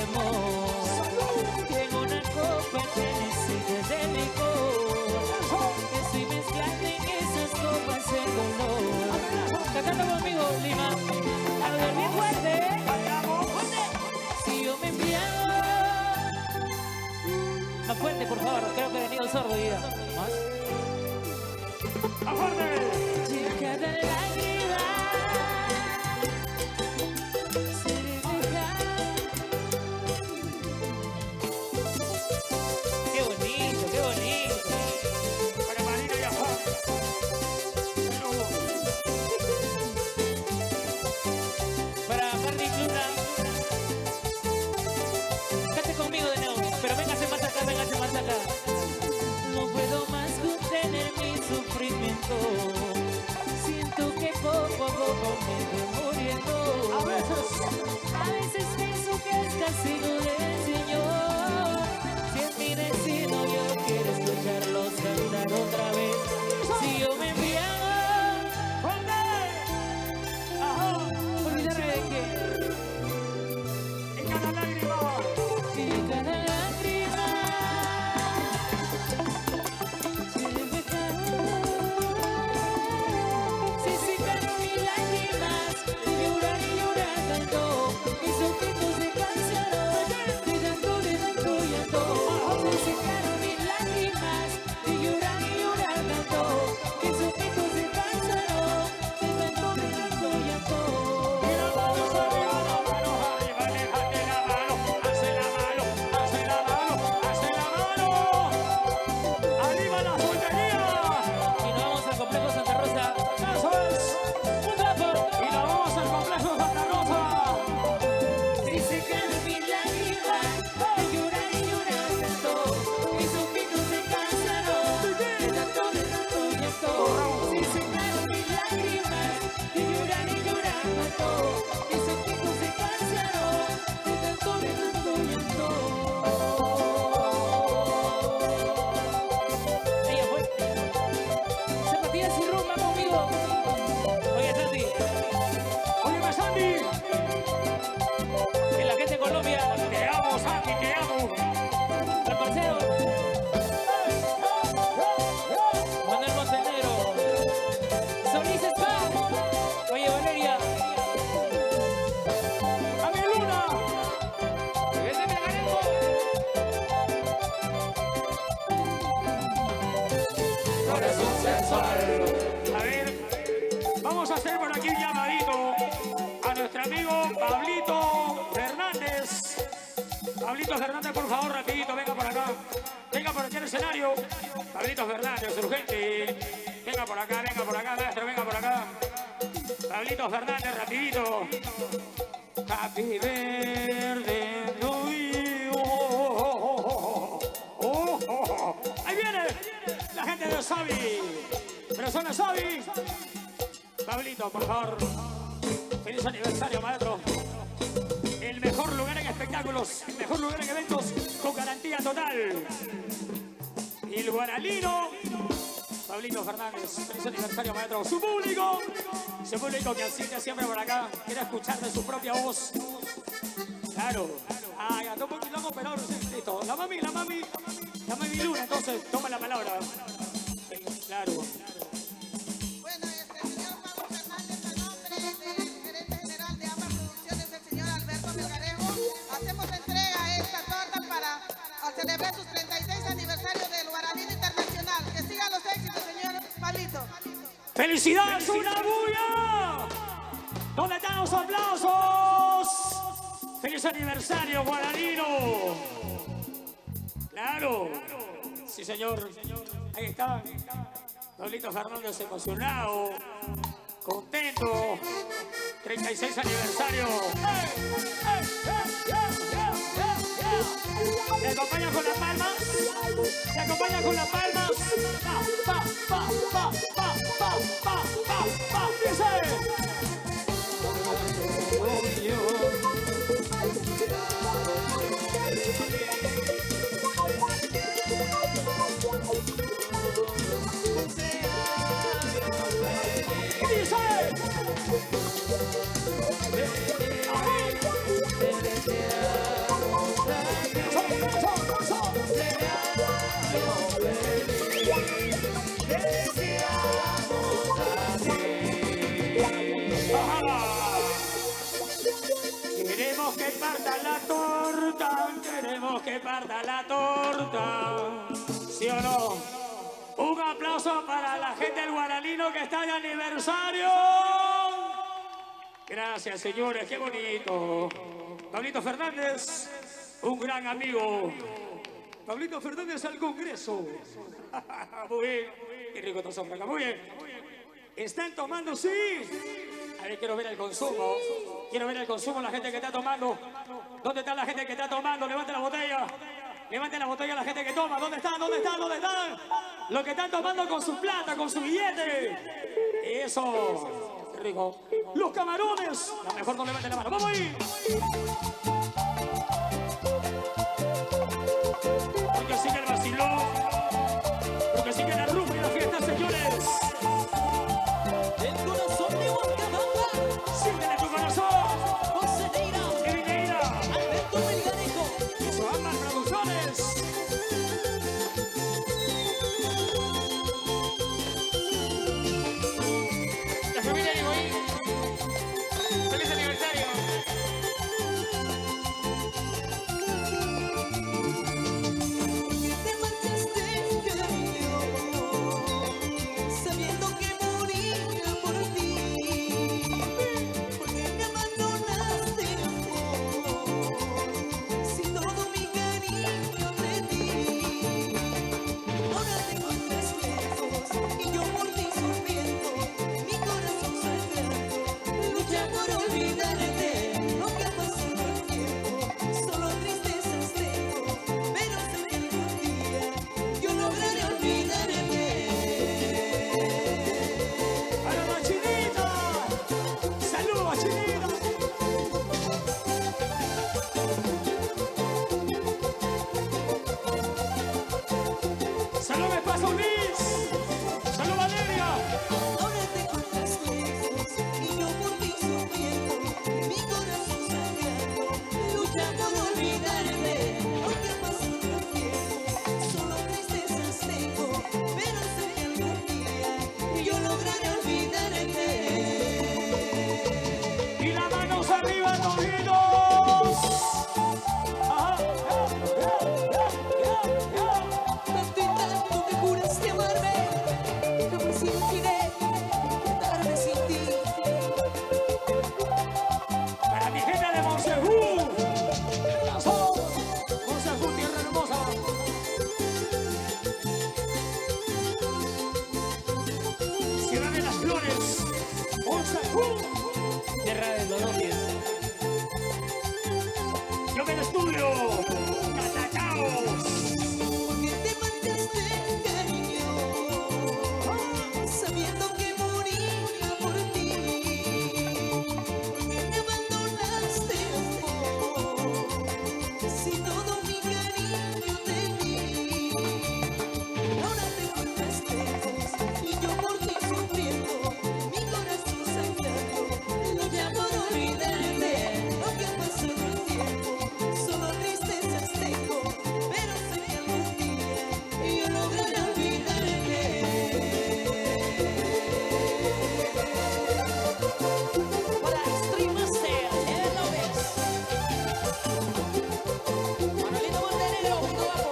amor. Tengo una copa que necesita de licor. Estoy mezclando en esas copas el dolor. Cantando conmigo, Lima. A ver, bien fuerte. Si yo me embriago. Más fuerte, por favor. Creo que ha venido el sordo ya. Más. ¡A fuerte! Cada lágrima se deja. Qué bonito, qué bonito. Para Marina y Afán. Para Martín Luna. Cante conmigo de nuevo, pero véngase más acá, véngase más acá. No puedo más contener mi sufrimiento. Siento que poco a poco me voy muriendo. A veces pienso que es castigo del Señor. Si es mi destino, yo quiero escucharlos cantar otra vez. Si yo me embriago, olvidarme de que En cada lágrima. y cada lágrima se deja. Si secaron mis lágrimas, llorar y llorar tanto, mis ojitos se cansaron de tanto llanto. Se secaron mis lágrimas, de llorar y llorar tanto, mis ojitos se cansaron de tanto llanto. La mano arriba, déjate la mano. Hace la mano, hace la mano, hace la mano. Arriba la soltería. Y nos vamos al complejo Santa Rosa. Eso es. Un trapo. Y nos vamos al complejo Santa Rosa. Si secaron mis lágrimas, de llorar y llorar tanto, mis ojitos se cansaron de tanto llanto. Si secaron mis lágrimas, de llorar y llorar tanto, mis ojitos se cansaron de tanto llanto. Ella fue. Zapatillas y rumba conmigo. Oye, Santi. Oye, Sandy. En la gente de Colombia. Te amo, Sandy, te amo. El parcero. Manuel Montenegro. Solís Spa. Oye, Valeria. A mi Luna. ¡Ese me ganó! Corazón sensual. A ver, vamos a hacer por aquí un llamadito a nuestro amigo Pablito Fernández. Pablito Fernández, por favor, rapidito, venga por acá. Venga por aquí al escenario. Pablito Fernández, urgente. Venga por acá, maestro, venga por acá. Pablito Fernández, rapidito. Happy birthday to you. Ahí viene la gente de Sabi. Persona Sabi. Pablito, por favor. Feliz aniversario, maestro. El mejor lugar en espectáculos, el mejor lugar en eventos, con garantía total. Y el guaralino, Pablito Fernández. Feliz aniversario, maestro. Su público que asiste siempre por acá, quiere escuchar de su propia voz. Claro. Ah, ya, toma un quilombo, pero listo. La mami Luna, entonces, toma la palabra. Claro. Bueno, señor Pablo Fernández, a nombre del gerente general de AMBA Producciones, el señor Alberto Melgarejo, hacemos entrega a esta torta para celebrar sus 36 aniversario del Guaralino Internacional. Que sigan los éxitos, señor Pablito. ¡Felicidades, una bulla! ¿Dónde están los aplausos? ¡Feliz aniversario, Guaralino! ¡Claro! Sí, señor. Ahí está. Pablito Fernández emocionado, contento. 36 aniversario. ¿Me acompaña con las palmas? ¿Me acompaña con las palmas? Pa, pa, pa, pa, pa, pa, pa, pa, pa. Dice. queremos que parta la torta, ¿sí o no? Un aplauso para la gente del Guaralino que está de aniversario. Gracias, señores, qué bonito. Pablito Fernández, un gran amigo. Pablito Fernández al Congreso. Muy bien. Qué rico estos hombres, muy bien. ¿Están tomando? Sí. A ver, quiero ver el consumo. Quiero ver el consumo, la gente que está tomando. ¿Dónde está la gente que está tomando? Levanten la botella. Levanten la botella la gente que toma. ¿Dónde están? ¿Dónde están? ¿Dónde están? Los que están tomando con su plata, con su billete. Eso. Qué rico. Los camarones. La mejor no levanten la mano. ¡Vamos ahí! Porque sigue el vacilón. Porque sigue la rumba y la fiesta, señores. El corazón de Huancabamba, Siéntele tu corazón. José Neira, Evineira. Alberto Melgarejo. Y su Ambas Producciones. La familia de Higuaín. Feliz aniversario. Que te marchaste, cariño, sabiendo que moría por ti. Porque me abandonaste, amor, sin todo mi cariño de ti. Ahora te encuentras lejos y yo por ti sufriendo, mi corazón sangrando, lucha por olvidarte. No que ha pasado el tiempo, solo tristezas tengo, pero sé que algún día yo lograré olvidarte. ¡A la machinita! ¡Saludos, machinita! ¡Salud, me pasa Luis! ¡Salud, Valeria! Ahora te encuentras lejos y yo por ti sufriendo, mi corazón sangrando, lucha por olvidarte. Aunque ha pasado el tiempo, solo tristezas tengo, pero sé que algún día yo lograré olvidarte. ¡Y las manos arriba, tojitos! ¡Ajá! Tanto y tanto me juraste amarme, jamás imaginé quedarme sin ti. Para mi gente de Monsejú. Monsejú, tierra hermosa. Ciudad de las Flores. Monsejú. Tierra de Dolores. Yo en el estudio. Catacaos. Porque te marchaste, cariño, sabiendo que moría por ti. Porque me abandonaste, amor, sin todo mi cariño de ti. Ahora te encuentras lejos y yo por ti sufriendo, mi corazón sangrando, lucha por olvidarte. Aunque ha pasado el tiempo, solo tristezas tengo, pero sé que algún día yo lograré olvidarte. Para Stream Master, él lo ves. Manolito Montenegro, punto bajo.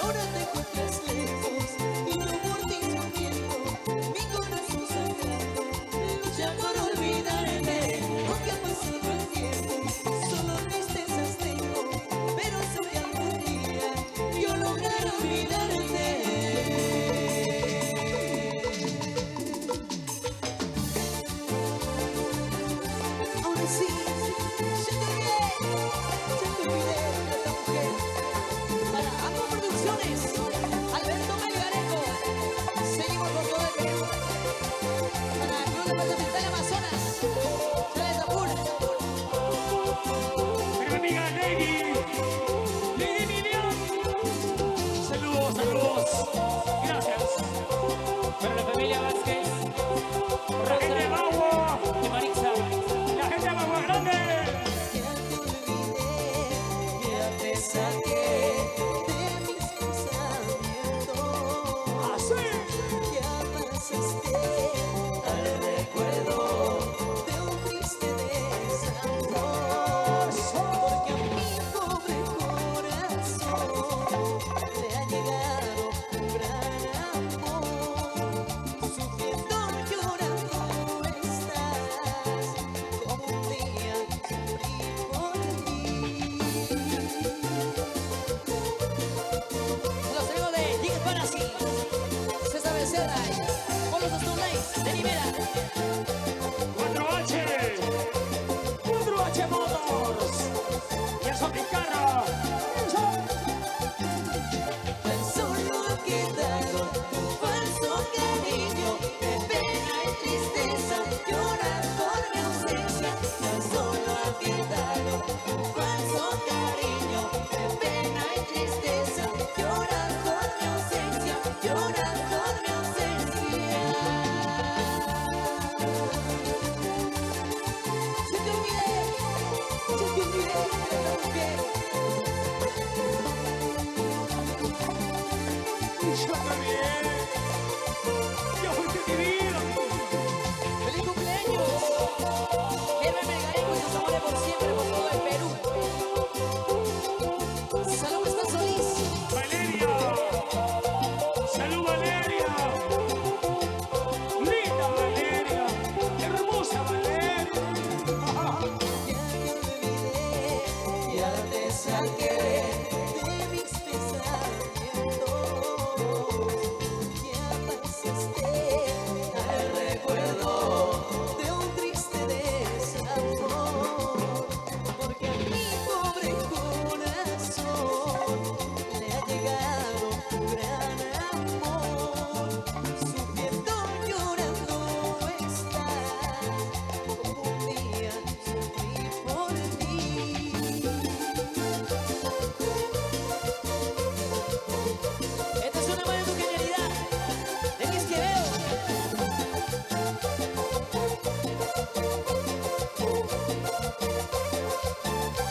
Ahora te encuentras lejos y yo por ti sufriendo, mi corazón sangrando, lucha por olvidarte. Aunque ha pasado el tiempo, solo tristezas tengo, pero sé que algún día yo lograré olvidarte. Ahora sí, ya te olvidé de esta mujer. Para Ambas Producciones, Alberto Melgarejo, seguimos por todo el Perú. Para el Club Departamental Amazonas, Chávez Apur. Pero mi amiga Lady. Lady Miriam. Saludos, saludos. Gracias. Para la familia Vázquez. La gente de Bagua. Y Marixa. La gente de Bagua Grande. por siempre por todo el Perú. Salud, está Solís. Valeria. Salud, Valeria. Linda Valeria. Hermosa Valeria. Ya te saqué de mis pensamientos. Ya pasaste al recuerdo de un triste desamor. Porque a mi pobre corazón le ha llegado un gran amor. Sufriendo, llorando estás, como un día sufrí por ti. Esta es una más de tu genialidad, de mis que veo.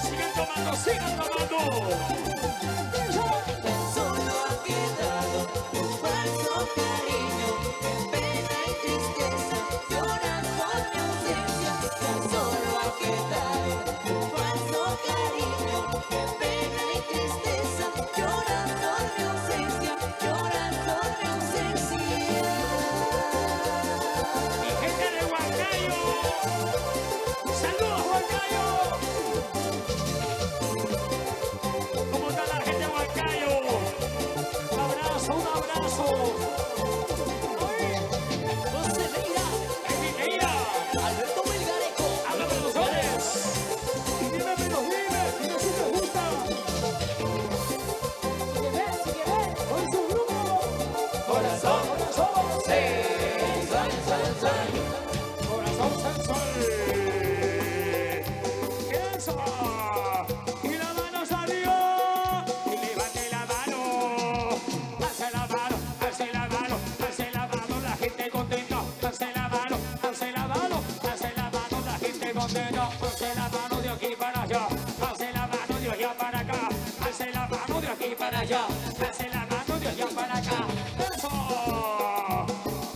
Sigan tomando, sigan tomando. Tan solo ha quedado un falso cariño, en pena y tristeza, llorando por mi ausencia. Tan solo ha quedado un falso cariño, en pena y tristeza, llorando por mi ausencia, llorando por mi ausencia. Mi gente de Huancayo. Saludos, Huancayo. ¿Cómo está la gente de Huancayo? Un abrazo, un abrazo. José Neira, Mira, Alberto Melgarejo, habla producciones. Dime si te gusta. Con su grupo. Corazón, sí, sol, sol, sol. Corazón sensual. Eso. Y la mano salió. Y levante la mano. Alce la mano, alce la mano, alce la mano. La gente contenta. Alce la mano, alce la mano, alce la mano. La gente contenta. Alce la mano de aquí para allá. Alce la mano de allá para acá. Alce la mano de aquí para allá. Alce la mano de allá para acá. Eso.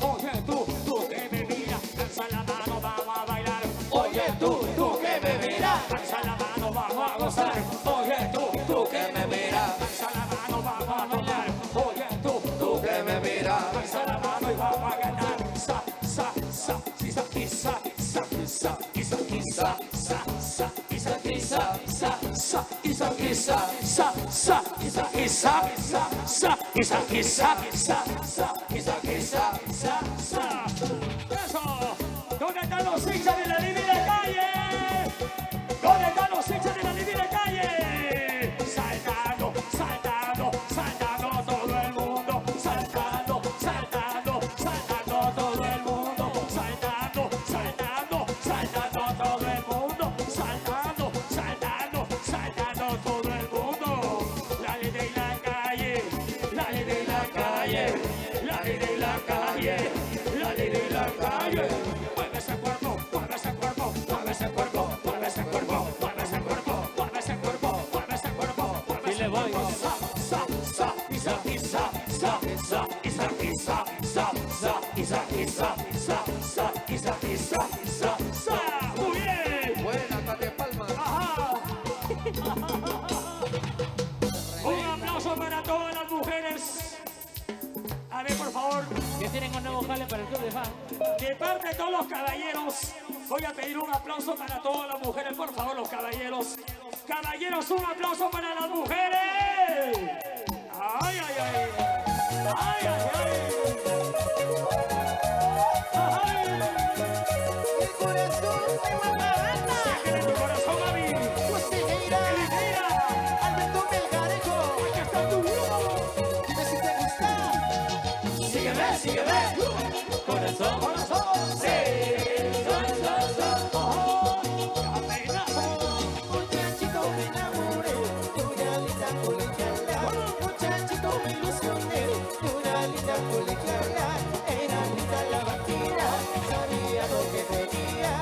Oye tú que me miras, alza la mano, vamos a bailar. Oye, tú que me miras. Alza la mano, vamos a gozar. Oye Tú que me miras. alza la mano, vamos a bailar. Oye Tú que me miras. alza la mano y vamos a ganar. Sa, sa, sa, quizá, quizá, sa, sa, quizá, quizá, sa, sa, quizá, quizá, sa, sa, quizá, quizá, sa, sa, quizá, quizá, sa, sa, quizá, quizá, sa, sa, quizá, quizá, sa, sa. Eso. ¿Dónde están los hinchas de la divina calle? ¿Dónde están los hinchas de la divina calle? Saltando, saltando, saltando todo el mundo. Saltando, saltando, saltando todo el mundo. Saltando, saltando, saltando todo el mundo. Saltando, saltando, saltando todo el mundo. La ley de la calle, la ley de la calle, la ley de la calle, la ley de la calle. Mueve ese cuerpo, mueve ese cuerpo, mueve ese cuerpo, mueve ese cuerpo, mueve ese cuerpo, mueve ese cuerpo, mueve ese cuerpo, mueve ese cuerpo. Sa, sa, sa, isa, isa, sa, sa, isa, isa, sa, sa, isa, isa, sa, sa, isa, isa, sa, sa. Muy bien. Buena, dale palma. Ajá. Un aplauso para todas las mujeres. A ver, por favor. que tienen un nuevo jale para el club de fan. De parte de todos los caballeros, voy a pedir un aplauso para todas las mujeres, por favor, los caballeros. Caballeros, un aplauso para las mujeres. Ay, ay, ay. Ay, ay, ay. Ay. El corazón de Macarena. Siempre en tu corazón, Gaby. José Neira. Elvira, Alberto Melgarejo. aquí está tu grupo. Dime si te gusta. Sígueme, sígueme. Corazón, corazón. Sí, sol, sol, sol. Muchachito me enamoré de una linda colegiala. Muchachito me ilusioné de una linda colegiala. Era linda la vagina, sabía lo que tenía.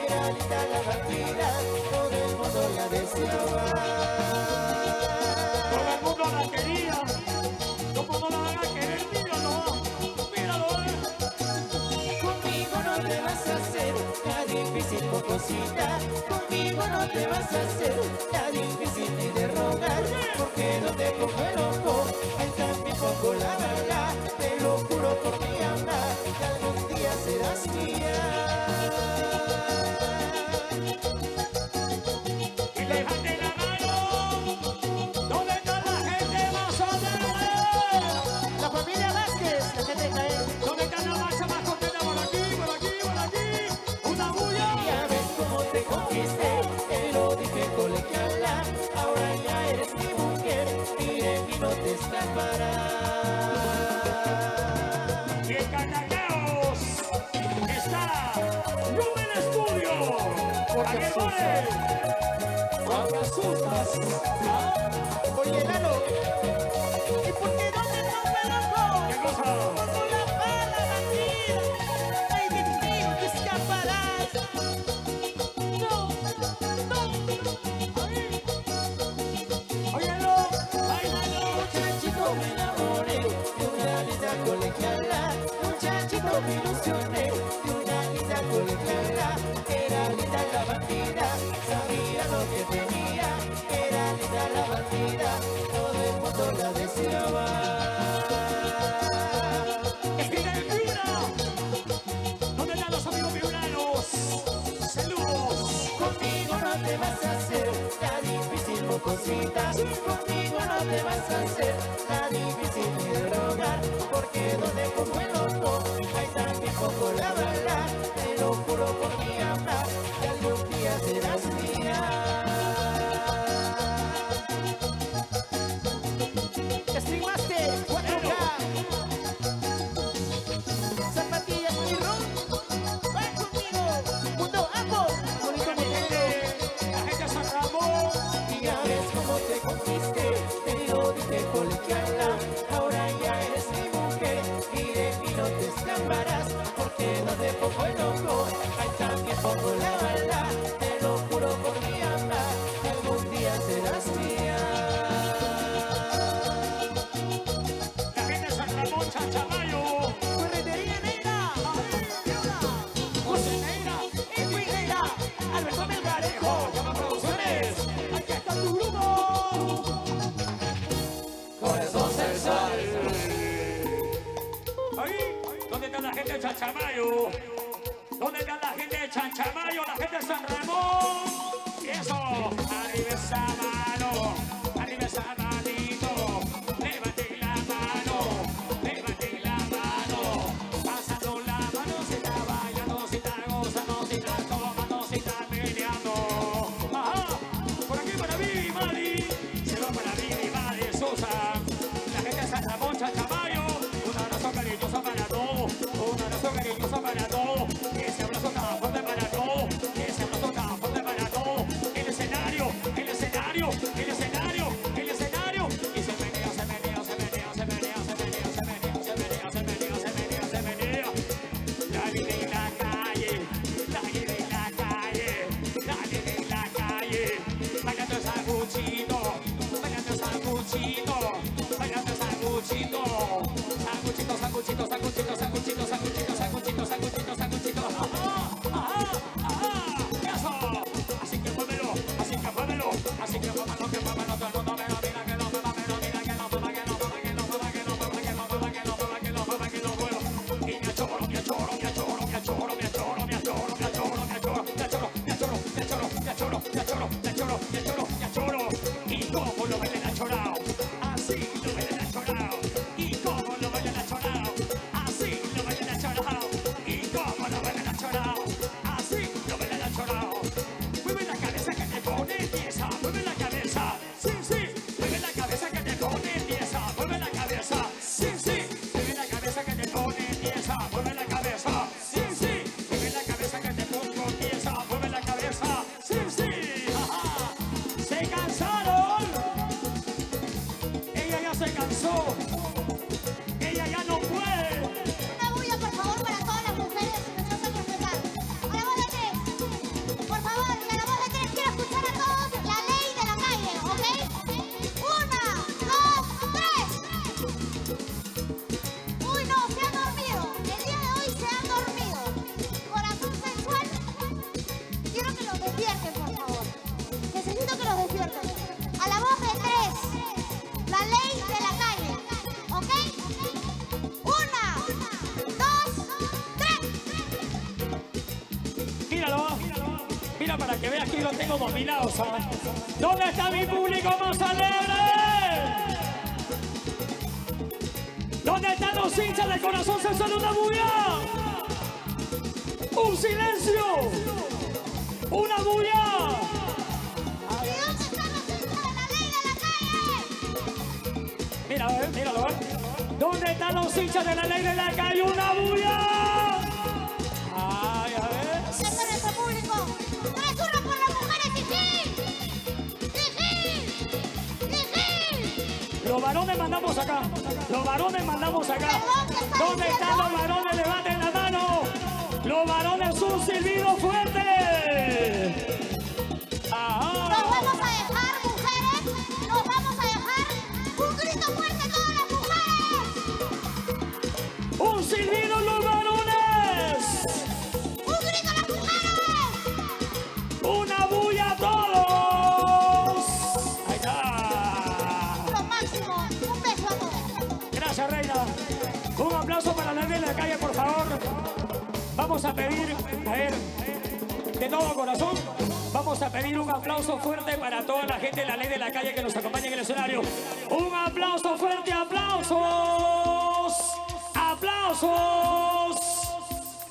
Era linda la vagina, todo el mundo la deseaba. Todo el mundo la quería. ¿Cómo no la van a querer? Míralo. Míralo. Conmigo no te vas a hacer la difícil cosita. Conmigo no no te vas a hacer la difícil ni de rogar, porque no te cojo el ojo, ahí también pongo la bala, te lo juro por mi alma, que algún día serás mía. Y levante la mano. ¿Dónde está la gente más alegre? La familia Vázquez, la gente cae. ¿Dónde está la marcha más contenta? Por aquí, por aquí, por aquí. Una bulla. Ya ves cómo te conquisté, te lo dije colegiala, ahora ya eres mi mujer, y de mí no te escaparás. Y en Canacaos está Rubén Estudio. Porque ¡Aguerrones! No me asustas. ¿Ah? Oye, Lalo, ¿y por qué no te tomas loco? ¿Qué cosa? Con la bala bandida, ay, de mí no te escaparás. No, no, ay. Óyelo, báilalo. Muchachito me enamoré de una linda colegiala, muchachito me ilusioné de una linda colegiala, era linda la bandida, sabía lo que tenía, era linda la bandida, todo el mundo la deseaba. Esquina de Piura. ¿Dónde están los amigos piuranos? Saludos. Conmigo no te vas a hacer la difícil mocosita, conmigo no te vas a hacer la difícil ni de rogar, porque donde pongo el ojo, ahí también pongo la bala, te lo juro por mi alma, que algún día serás mía. Stream Master 4K, zapatillas y ron, ven conmigo, mundo Apple, bonito mundo. La gente de San Ramón. Y ya ves cómo te conquisté, te lo dije colegiala, ahora ya eres mi mujer, y de mí no te escaparás, porque donde pongo el ojo, ahí también pongo la bala, te lo juro por mi alma, que algún día serás mía. La gente de San Ramón, Chachamayo. Ferretería Negra, José Negra, Edwin Negra, Alberto Melgarejo, Llama Producciones. aquí está tu grupo. Corazón sensual. Ahí, ¿dónde está la gente de Chachamayo? ¿Dónde está la gente de Chachamayo? La gente de San Ramón. Eso, arriba esa mano, arriba esa manito. Levante la mano, pasando la mano, si está bailando, si está gozando, si está tomando, si está peleando. Ajá, por aquí para mí, Mari, se va para mí, Mari Sosa. La gente de San Ramón, Chachamayo, un abrazo cariñoso para todos, un abrazo cariñoso para todos, ese abrazo tan fuerte para todos, ese abrazo tan fuerte para todos. El escenario, el escenario, el escenario, el escenario, y se menea, se menea, se menea, se menea, se menea, se menea, se menea, se menea, se menea, se menea. La vida en la calle, la vida en la calle, la vida en la calle, bailando sanguchito, bailando sanguchito, bailando sanguchito, sanguchito, sanguchito, sanguchito, sanguchito, sanguchito, sanguchito, sanguchito, sanguchito, ajá, ajá, ajá, eso, así que muévelo, así que muévelo, así que muévelo, que muévelo, todo el mundo me lo mira, que lo mueva, que lo mira, que lo mueva, que lo mueva, que lo mueva, que lo mueva, que lo mueva, que lo mueva, que lo mueva, que lo mueva, y me achoro, me achoro, me achoro, me achoro, me achoro, me achoro, me achoro, me achoro, me achoro, me achoro, me achoro, me achoro, me achoro, me achoro, me achoro, me achoro, y como lo bailan achorao, así lo bailan achorao, y como lo bailan achorao, así lo bailan achorao, y como lo bailan achorao, así lo bailan achorao. Mueve la cabeza que te pone tiesa, mueve la cabeza, sí, sí, mueve la cabeza que te pone tiesa, mueve la cabeza, sí, sí, mueve la cabeza que te pone tiesa, mueve la cabeza, sí, sí, mueve la cabeza que te pongo tiesa, mueve la cabeza, sí, sí, ajá, se cansaron, ella ya se cansó, ella ya no puede. Una bulla, por favor, para todas las mujeres que nos hacen respetar. A la voz de tres. Por favor, a la voz de tres quiero escuchar a todos la ley de la calle, ¿ok? 1, 2, 3. Uy, no, se han dormido. El día de hoy se han dormido. Corazón sensual. Quiero que los despierten, por favor. Mira, para que veas que yo lo tengo dominado, ¿sabes? ¿Dónde está mi público más alegre? ¿Dónde están los hinchas de corazón? ¡Se suena una bulla! ¡Un silencio! ¡Una bulla! ¿Y dónde están los hinchas de la ley de la calle? Mira, míralo, ¿dónde están los hinchas de la ley de la calle? ¡Una bulla! Ay, a ver. Este es nuestro público. ¡Tres churros por las mujeres, Gigi! Los varones mandamos acá. Los varones mandamos acá. ¿Dónde están los varones? Levanten la mano. Los varones, un silbido fuerte. Ajá. Nos vamos a dejar, mujeres. Nos vamos a dejar. Un grito fuerte, todas las mujeres. Un silbido, los varones. Un grito a las mujeres. Una bulla a todos. Ahí está. Lo máximo. Un beso a todos. Gracias, reina. Un aplauso para la de la calle, por favor. Vamos a pedir, a ver, de todo corazón, vamos a pedir un aplauso fuerte para toda la gente de la ley de la calle que nos acompaña en el escenario. Un aplauso fuerte, aplausos. ¡Aplausos!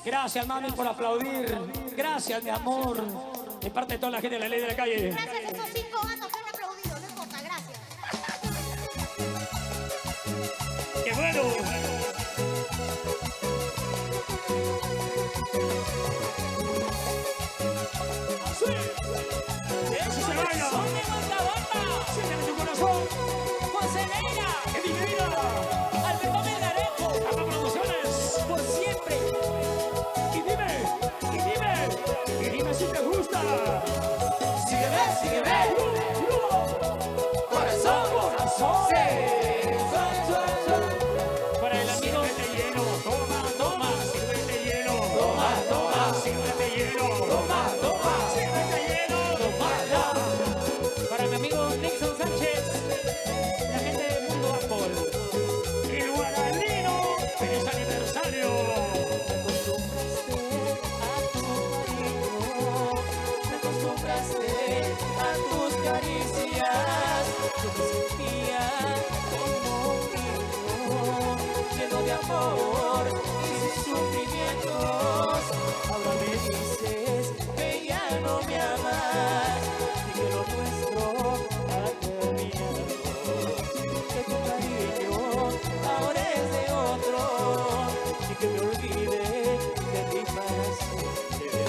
Gracias, mami, por aplaudir. Gracias, mi amor. De parte de toda la gente de la ley de la calle. Gracias a estos 5 gatos que han aplaudido. No importa, gracias. ¡Qué bueno! ¡Sí! ¡Eso se baila! ¡Siénteme tu corazón! José Neira, ¡Qué divina! Alberto Melgarejo, ¡Apa Producciones! por siempre. Y dime si te gusta. Sígueme, sígueme. Corazón, corazón. Sí. Para el amigo de lleno, toma, toma, sírvete lleno. Toma, toma. Sírvete lleno. Toma, toma. Sírvete lleno. Para mi amigo Nixon Sánchez, la gente del Mundo Apple. El guaranino, feliz aniversario. Me acostumbraste a tus caricias. Yo me sentía como un niño, lleno de amor y sin sufrimientos. Ahora me dices que ya no me amas y que lo nuestro ha terminado. Que tu cariño ahora es de otro y que me olvide de ti para siempre.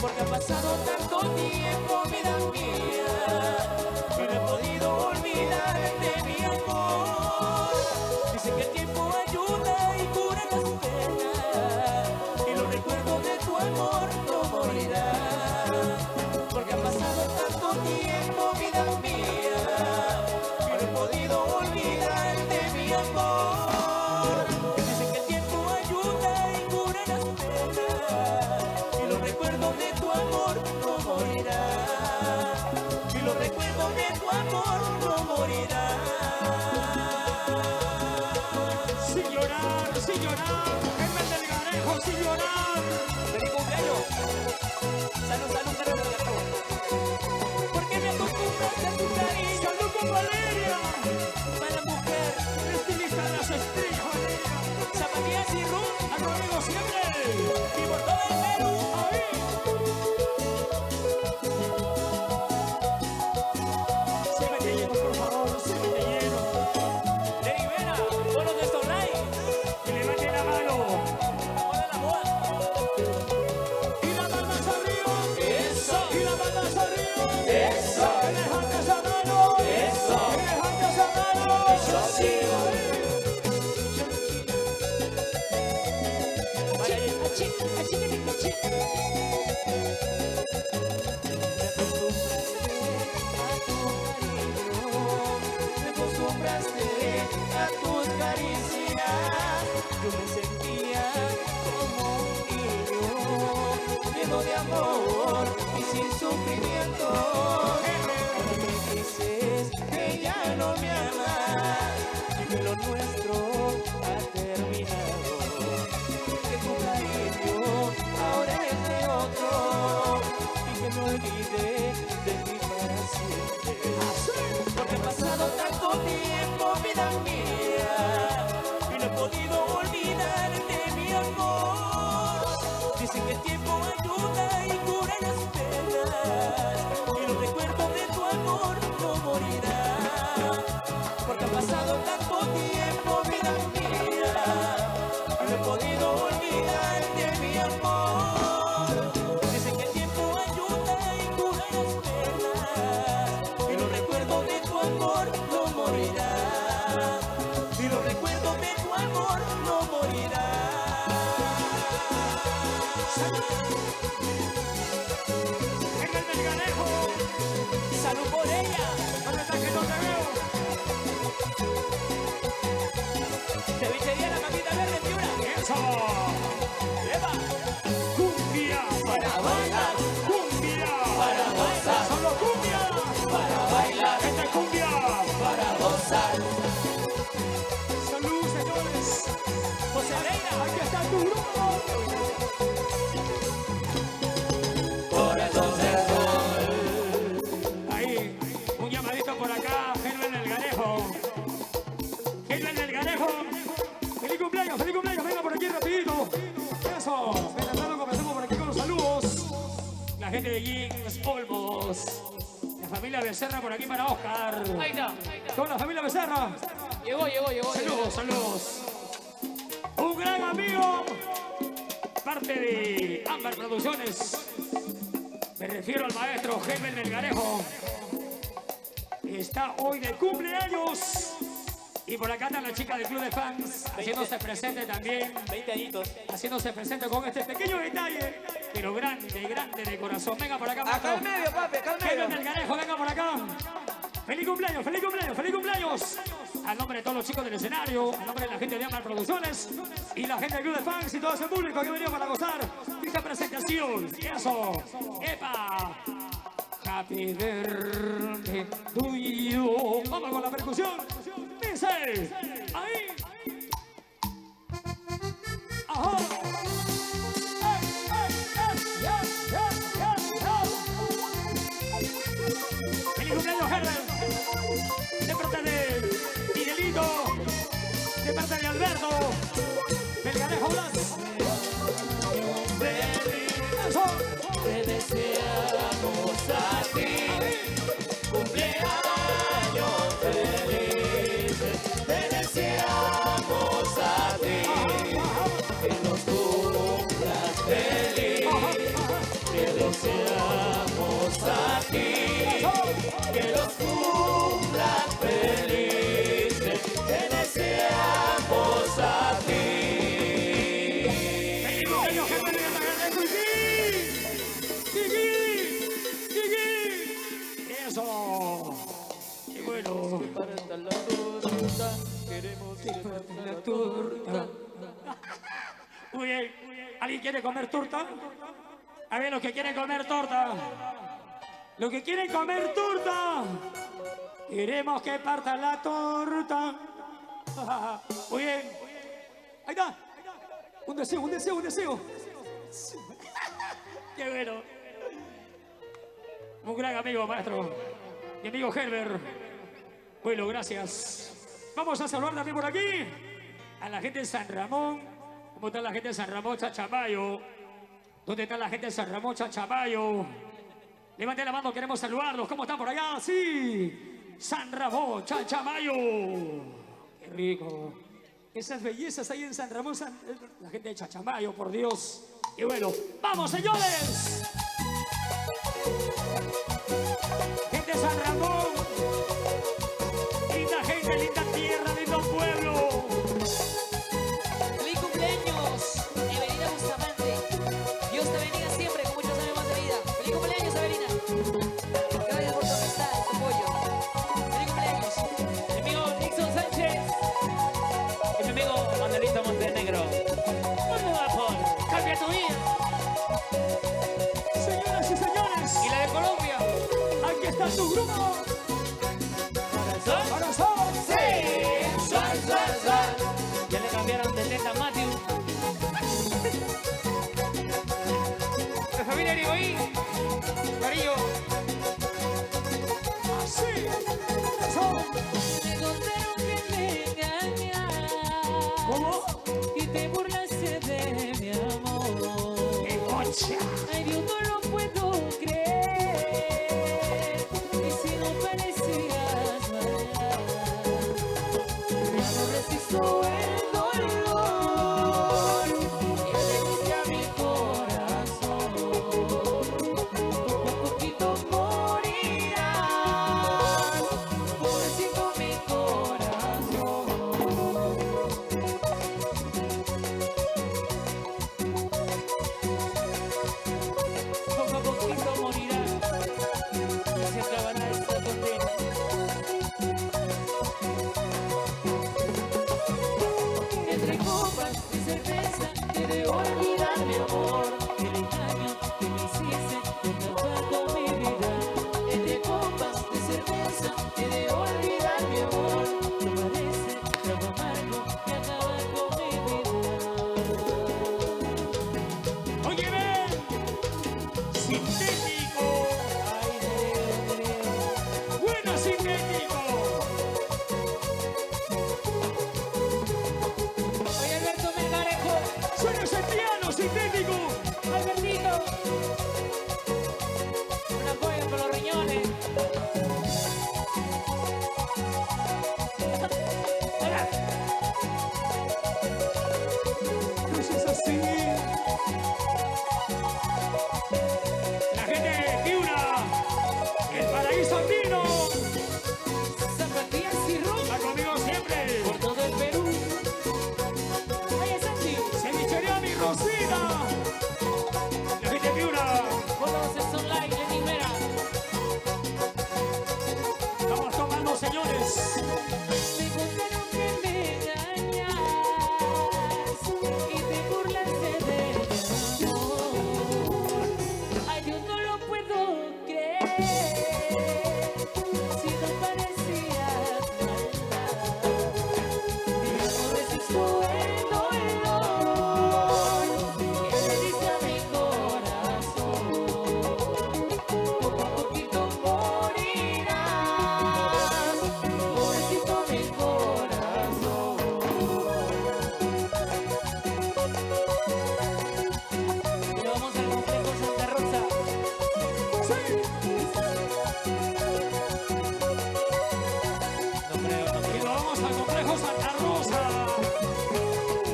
Porque ha pasado tanto tiempo, vida mía, que no he podido olvidar de mi amor. Dicen que el tiempo ayuda y cura las penas, y los recuerdos de tu amor no morirán. Porque ha pasado tanto tiempo, vida mía, que no he podido olvidar de mi amor. Dicen que el tiempo ayuda y cura las penas, y los recuerdos de tu amor no morirán. Y los recuerdos de tu amor no morirán. Sin llorar, sin llorar. Germán del Garejo, sin llorar. De mi cumpleaños. Salud, salud, salud, salud. Porque me acostumbraste a tu cariño. Salud con Valeria. Mala mujer, Estilista de las estrellas, Valeria. zapatillas y rum. A conmigo siempre. Y por todo el Perú. Ahí. Sírvete lleno, por favor, sírvete lleno. De Rivera, bolos de Sonai. Y levante la mano. Hola la boa. Y la palmas arriba. Eso. Y la palmas arriba. Eso. Que levante esa mano. Eso. Que levante esa mano. Eso sí. Me acostumbraste a tus caricias. Yo me sentía como un niño, lleno de amor y sin sufrimiento. Ahora me dices que ya no me amas y que lo nuestro ha terminado. Que tu cariño ahora es de otro y que que me olvide de mí para siempre. Porque ha pasado tanto tiempo, vida mía, y no he podido olvidar de mi amor. Dicen que el tiempo ayuda y cura las penas, y los recuerdos de tu amor no morirán. Porque ha pasado tanto tiempo, vida mía, y no he podido olvidar de mi amor. Dicen que el tiempo ayuda y cura las penas, y los recuerdos de tu amor no morirán. Y los recuerdos de tu amor no morirán. En el Melgarejo, Salud por ella. ¿dónde estás que no te veo? Cevichería La Mamita Verde, Piura. ¡Eso! ¡Eva! ¡Cumbia! Para bailar, ¡Cumbia! para gozar, ¡Solo cumbia! para bailar, ¡Esta es cumbia! para gozar. ¡Salud, señores! José Reina, ¡Aquí está tu grupo! corazón del sol. Ahí, un llamadito por acá, Germán Melgarejo. Germán Melgarejo. ¡Feliz cumpleaños, feliz cumpleaños! Venga por aquí rapidito. Eso. Mientras tanto comenzamos por aquí con los saludos. La gente de Jeans, Olmos. La familia Becerra por aquí para Oscar. Ahí está. Toda la familia Becerra. Llegó. Saludos, saludos. Un gran amigo. Parte de Ámbar Producciones. Me refiero al maestro Germán Melgarejo. Está hoy de cumpleaños. Y por acá está la chica del club de fans, haciéndose presente también, 20 añitos. haciéndose presente con este pequeño detalle, pero grande, grande de corazón. Venga por acá, Acá al maestro. medio, papi, acá al Germán medio. Melgarejo, venga por acá. ¡Feliz cumpleaños, feliz cumpleaños, feliz cumpleaños! Al nombre de todos los chicos del escenario, al nombre de la gente de Ámbar Producciones y la gente del club de fans y todo ese público que ha venido para gozar esta presentación. ¡Eso! ¡Epa! Happy birthday to you. Vamos con la percusión. Dice, ahí. Ajá. Ey, ya, ya. Feliz cumpleaños, Herbert. De parte de Miguelito. De parte de Alberto. Melgarejo Blas. Eso. Te deseamos a ti cumpleaños felices. Te deseamos a ti que los cumplas feliz. Te deseamos a ti que los cumplas felices. Te deseamos a ti. ¡Feliz cumpleaños, Germán Melgarejo! ¡Gigi! ¡Eso! ¡Qué bueno! Parta la torta, queremos que parta la torta. Muy bien. ¿Alguien quiere comer torta? A ver, los que quieren comer torta. Los que quieren comer torta. Queremos que parta la torta. Muy bien. Ahí está. Un deseo, un deseo, un deseo. Qué bueno. Un gran amigo, maestro. Mi amigo Herbert. Bueno, gracias. Vamos a saludar también por aquí a la gente de San Ramón. ¿Cómo está la gente de San Ramón, Chachamayo? ¿Dónde está la gente de San Ramón, Chachamayo? Levanten la mano, queremos saludarlos. ¿Cómo están por allá? Sí. San Ramón, Chachamayo. Qué rico. Esas bellezas ahí en San Ramón, la gente de Chachamayo, por Dios. Y bueno, ¡vamos, señores! Gente de San Ramón. Linda gente, linda tierra, lindo pueblo. ¡Feliz cumpleaños, Evelina Bustamante! Dios te bendiga siempre con muchos años más de vida. ¡Feliz cumpleaños, Evelina! Gracias por tu amistad, tu apoyo. ¡Feliz cumpleaños! Mi amigo Nixon Sánchez y mi amigo Manuelito Montenegro. ¿Cómo va, Paul? Cambia tu vida. Señoras y señores, Y la de Colombia. aquí está tu grupo. ¿Corazón? Corazón. Sí. Sual, sual, sual. Ya le cambiaron de teta a Matthew. La familia Irigoyen. si no parecías maldad. Mi amor resistió el dolor que le diste a mi corazón. Poco a poquito morirás, pobrecito mi corazón. Y vamos al complejo Santa Rosa. No creo, no Y creo. nos vamos al complejo Santa Rosa.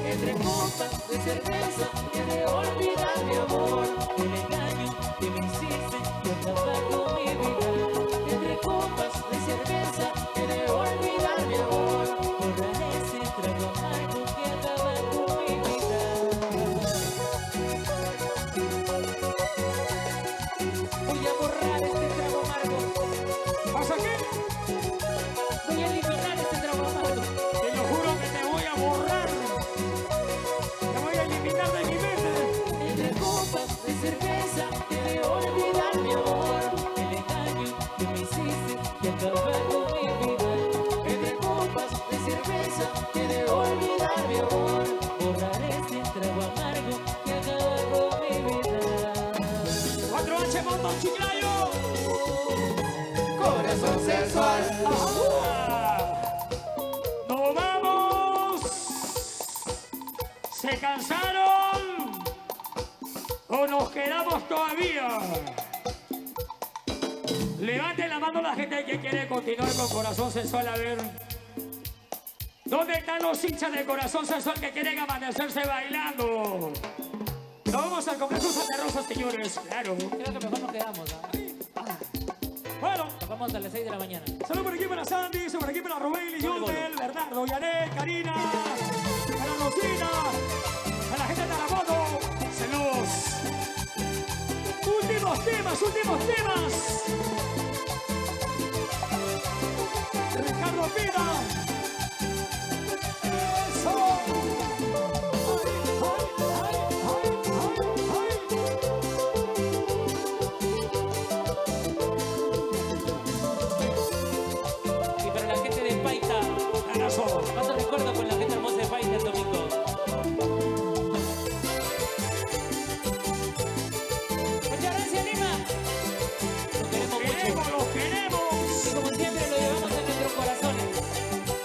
Entre copas de cerveza que de olvidar mi amor, el engaño que me hiciste y acabar con mi vida. Entre copas de cerveza que de olvidar mi amor, borraré ese trago amargo que acaba con mi vida. Voy a borrar este trago amargo, ¿Pasa qué? voy a eliminar este trago amargo. Te lo juro que te voy a borrar. Te voy a eliminar de mi mente. Entre copas de cerveza que de olvidar mi amor, el engaño que me hiciste y acabar con mi vida. Entre copas de cerveza que de olvidar mi amor, borraré este trago amargo que acaba con mi vida. 4H Montón Chiclayo. Corazón sensual. ¡Nos vamos! ¿Se cansaron? ¿O nos quedamos todavía? Levanten la mano la gente que quiere continuar con Corazón Sensual. A ver. ¿Dónde están los hinchas de Corazón Sensual que quieren amanecerse bailando? Nos vamos al complejo Santa Rosa, señores. Claro. Creo que mejor nos quedamos, ¿ah? Bueno. Nos vamos a las 6 de la mañana. Saludos por aquí para Sandy, por aquí para Rubén, Yundel, Bernardo, Yanet, Karina, para Rosina, a la gente de Tarapoto. Saludos. Últimos temas, últimos temas. Ricardo Pina. Eso. Ay, ay, ay, ay, Y para la gente de Paita, ay. Ana Soba. ¿cuánto recuerdo con la gente hermosa de Paita el domingo? Muchas gracias, Lima. Los queremos mucho. Queremos, los Y queremos. como siempre lo llevamos en nuestros corazones.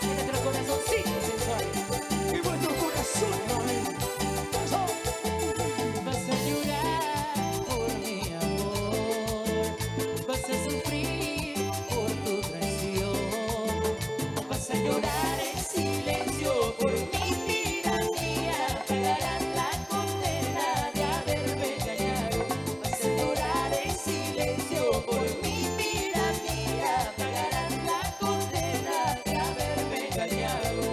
En nuestros corazoncitos sensuales. Y vuestro corazón, amén. Eso. Vas a llorar por mi amor. Vas a sufrir por tu traición. Vas a llorar en silencio por mi vida mía. Pagarás la condena de haberme engañado. Vas a llorar en silencio por mi vida mía. Pagarás la condena de haberme engañado.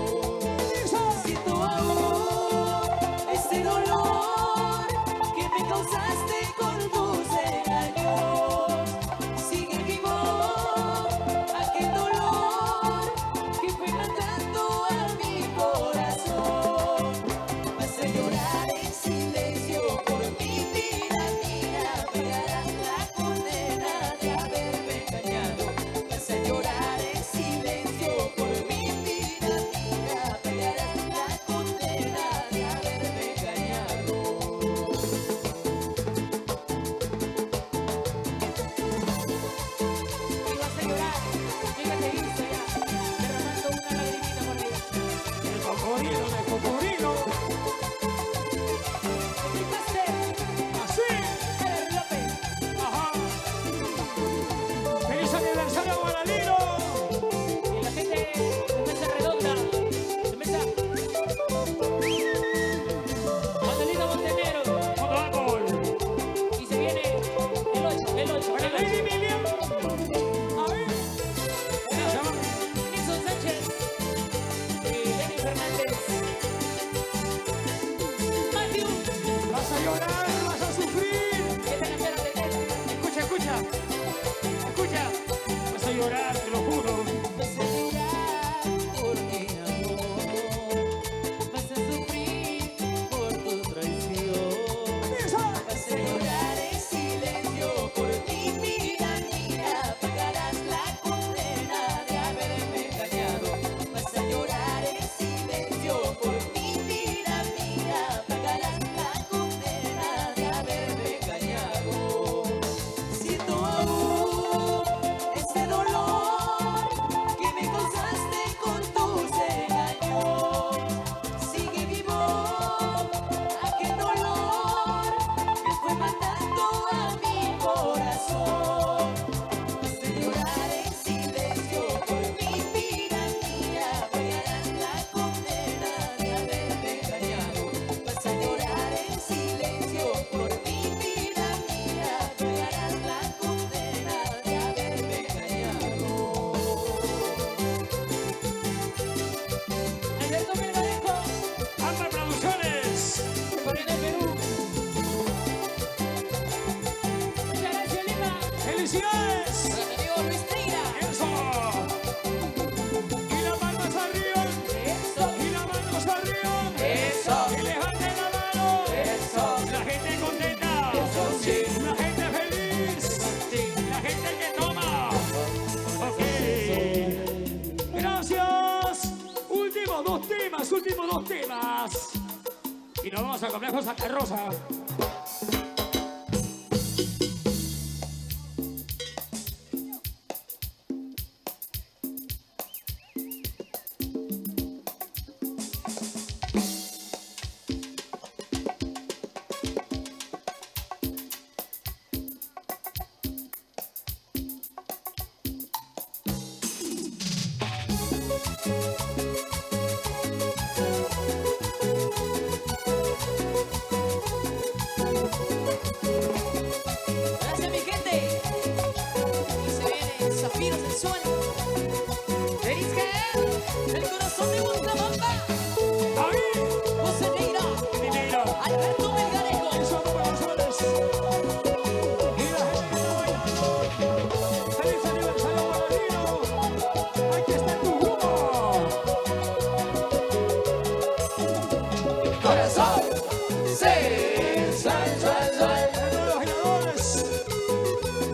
Siento aún ese dolor que me causaste con tus engaños. Sigue vivo aquel dolor que fue matando a mi corazón. Vas a llorar en silencio por mi vida mía. Pagarás la condena de haberme engañado. Vas a llorar en silencio por mi vida mía. Pagarás la condena de haberme engañado. Y vas a llorar, mira que hizo ya, derramando una lagrimita por ahí. El cocodrilo, el cocodrilo. Explicaste, Así. Javier López. Ajá. ¡Feliz aniversario, Guadalino! Y la gente de Mesa Redonda, de Mesa. Mandelito Montenegro. ¡Todo árbol! Y se viene el 8, el 8, ¡Para el Lady 8. Miriam! A ver. Gracias, Nixon Sánchez y Lenny Fernández. Matthew, vas a llorar, vas a sufrir. ¿qué tal? Espérate, Escucha, escucha. Escucha. Vas a llorar, te lo juro. vas a llorar por mi amor. Vas a sufrir por tu traición. Vas a llorar en silencio por mi vida mía. felicidades. Para mi amigo Luis Neira. Eso. Y las manos arriba. Eso. Y las manos arriba. Eso. Y levanten la mano. Eso. La gente contenta. Eso sí. La gente feliz. La gente que toma. Ok. Gracias. Últimos dos temas. Y nos vamos a Complejo Santa Rosa. Gracias, mi gente. Y se viene Zafiro Sensual. Feliz que el corazón de Bustamante. Ahí. José Neira. Dinero. Alberto Melgarejo. Eso no me lo sueles. Y la gente que está bailando. ¡Feliz aniversario, Guadalino! ¡Aquí está tu grupo! Corazón. Sí. Sual, sual, sual. ¡A todos los bailadores!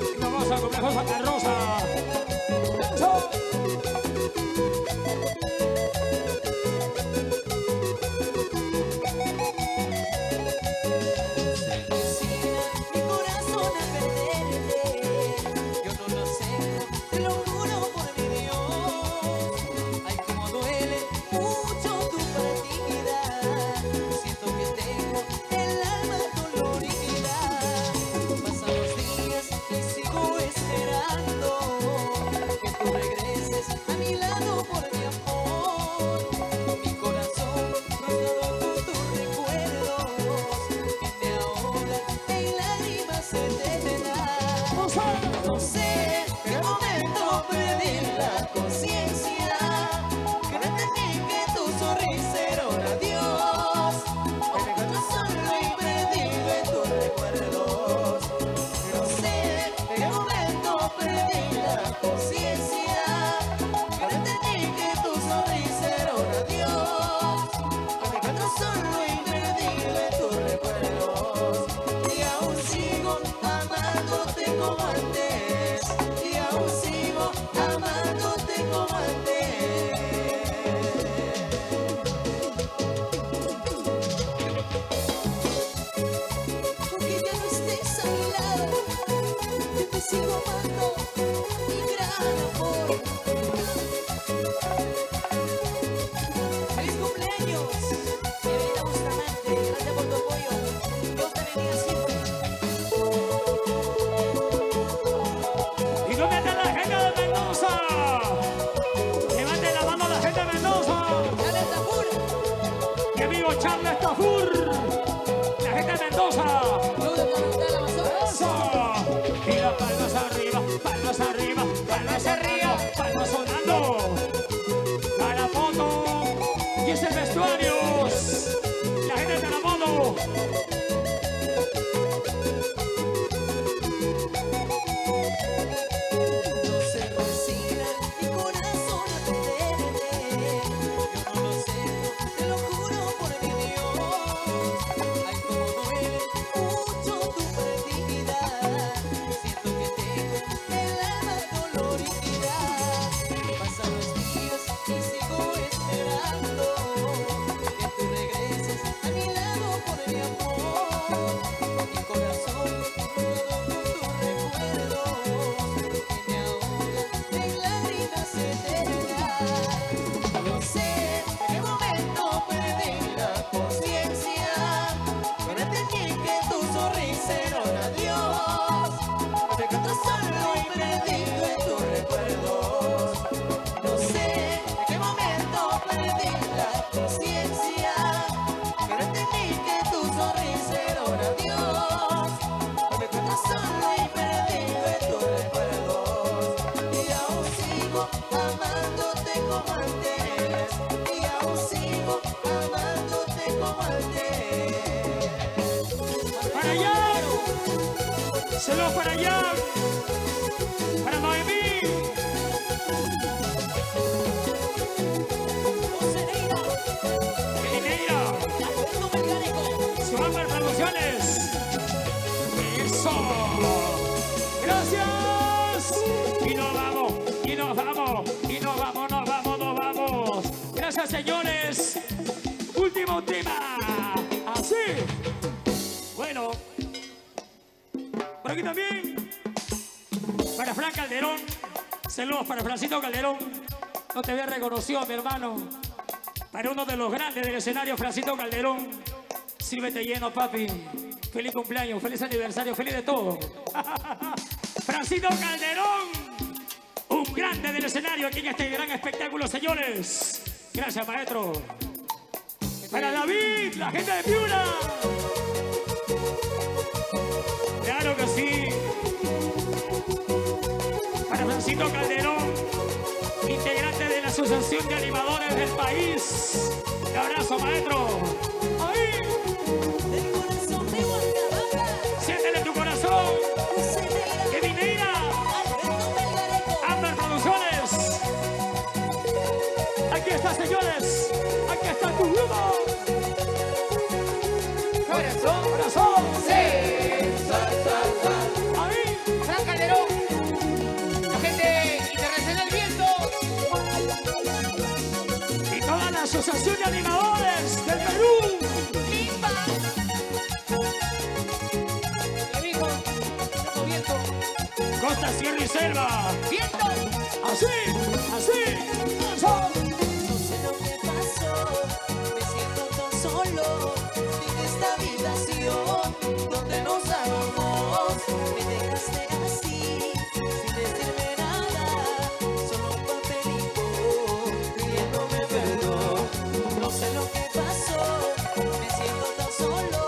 Y nos vamos a Complejo Santa Rosa. ¡Eso! Se resina mi corazón a perderte. Yo no lo acepto, te lo juro por mi Dios. Ay, cómo duele mucho tu partida. Siento que tengo el alma dolorida. Pasan los días y sigo esperando que tú regreses a mi lado por mi amor. Mi corazón rozado con tus recuerdos que me ahoga en lágrimas eternas. No sé en qué momento perdí la conciencia, que no entendí que tu sonrisa era un adiós. Hoy me encuentro solo y perdido en tus recuerdos. No sé en qué momento perdí la conciencia, que no entendí que tu sonrisa era un adiós. Hoy me encuentro solo y perdido en tus recuerdos. Y aún sigo amándote como antes. Y aún sigo amándote como antes. Aunque ya no estés a mi lado, yo te sigo amando, mi gran amor. ¡Feliz cumpleaños! Evelina Bustamante, gracias por tu apoyo. Dios te bendiga siempre. ¿Y dónde está la gente de Mendoza? Levanten la mano a la gente de Mendoza. Dale, Tafur. ¡Que vivo Charles Tafur! La gente de Mendoza. Club Departamental Amazonas. ¡Eso! Y las palmas arriba, palmas arriba, palmas arriba, palmas sonando. A la foto. Y es el vestuario. La gente de la moto. No se resina mi corazón a perderte. Yo no lo sé, te lo juro por mi Dios. Ay, cómo duele mucho tu partida. Siento que tengo el alma dolorida. Pasan los días y sigo esperando que tú regreses a mi lado por mi amor. Mi corazón rodó con tus recuerdos que me ahoga en lágrimas eternas. No sé en qué momento perdí la conciencia, pero entendí que tu sonrisa era un adiós. Me encuentro solo y perdido en tus recuerdos. No sé en qué momento perdí la conciencia, pero entendí que tu sonrisa era un adiós. Me encuentro solo y perdido en tus recuerdos. Y aún sigo amándote como antes. Y aún sigo amándote como antes. ¡Para allá! ¡Se lo para allá! Frank Calderón. Saludos para Francito Calderón. No te había reconocido, mi hermano. Para uno de los grandes del escenario, Francito Calderón. Sírvete lleno, papi. Feliz cumpleaños, feliz aniversario, feliz de todo. Francito Calderón. Un grande del escenario aquí en este gran espectáculo, señores. Gracias, maestro. Para David, la gente de Piura. Claro que sí. Para Francito Calderón, integrante de la Asociación de Animadores del país. Un abrazo, maestro. Ahí. Del corazón de Guantabamba, Siéntele tu corazón. José Neira, Que Mineira. Alberto Melgarejo. Amber Producciones. Aquí está, señores. Aquí está tu grupo. Corazón. Corazón. Sí. Sol, sol, sol. Ahí. Frank Calderón. La gente internacional viento. Y toda la Asociación de Animadores del Perú. Limpa. Mi hijo. Viento. Costa, Sierra y Selva. Viento. Así, así. Eso. No sé lo que pasó, me siento tan solo en esta habitación donde nos amamos. Me dejaste así, sin decirme nada, solo un papelito pidiéndome perdón. No sé lo que pasó, me siento tan solo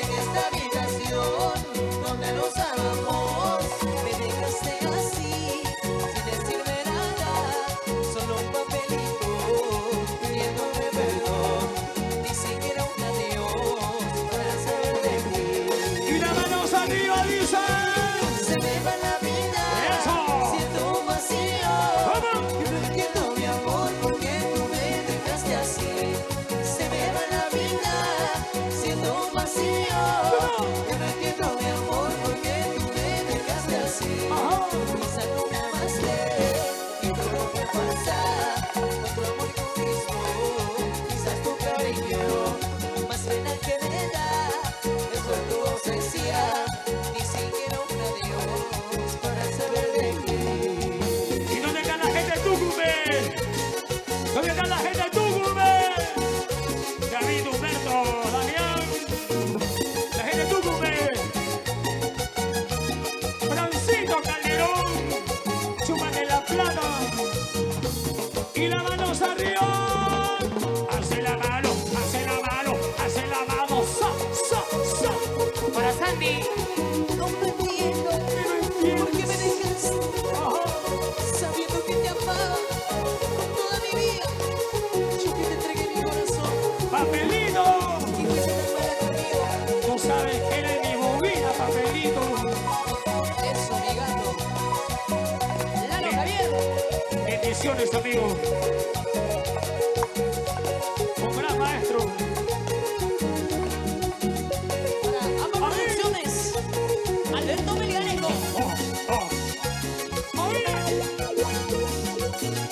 en esta habitación donde nos amamos. Me dejaste así, sin decirme nada, solo un papelito pidiéndome perdón. Ni siquiera un adiós para saber de mí. Y las manos arriba, dice. Se me va la vida, Eso. siento un vacío. ¿Cómo? Yo no entiendo, mi amor, por qué tú me dejaste así. Se me va la vida, siento un vacío. Yo no entiendo, mi amor, por qué tú me dejaste así. Quizá no me amaste, y todo lo que pasa, otro amor conquistó. Quizás tu cariño, más pena que me da, es por tu ausencia. Ni siquiera un adiós para saber de ti. ¿Y dónde está la gente de Tucumbe? ¿Dónde está la gente de Tucumbe? David, Humberto, Damián. La gente de Tucumbe. Francito Calderón. Chúpate la plata. Y las manos arriba. Hace la mano, hace la mano, hace la mano. Sa, sa, sa. Para Sandy. No entiendo por qué me dejaste, sabiendo que te amaba con toda mi vida. Yo que te entregué mi corazón Papelito. y fuiste tan mala conmigo. Tú sabes que eres mi bobina, papelito. Eso, mi gato. Lalo Javier. Bendiciones, amigo. Un gran maestro. Para ambas producciones, Alberto Melgarejo. Oh, oh. Ahí.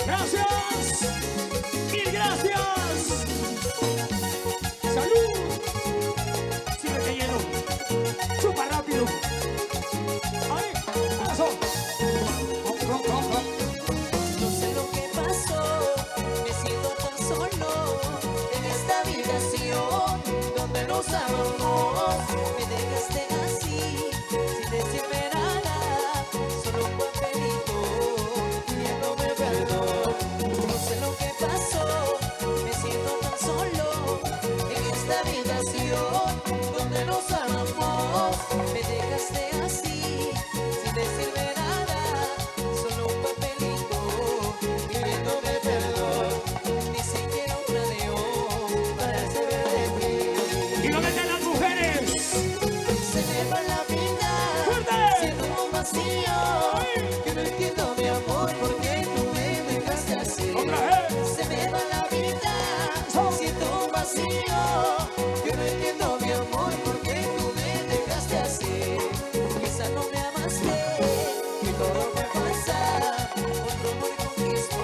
Gracias. Mil gracias. Salud. Síguete lleno. Chupa rápido. Ahí. Eso. No sé lo que pasó, me siento tan solo en esta habitación donde nos amamos. Me dejaste así, sin decirme nada, solo un papelito pidiéndome perdón. No sé lo que pasó, me siento tan solo en esta habitación donde nos amamos. Me dejaste así, sin decirme nada, solo un papelito pidiéndome perdón. Ni siquiera un adiós para saber de mí. ¿Y dónde están las mujeres? Se me va la vida, ¡Fuerte! siento un vacío. Yo no entiendo, mi amor, por qué tú me dejaste así. Otra vez. Se me va la vida, siento un vacío. Yo no entiendo, mi amor, por qué tú me dejaste así. Quizá no me amaste, y todo me pasa. Otro amor conquistó,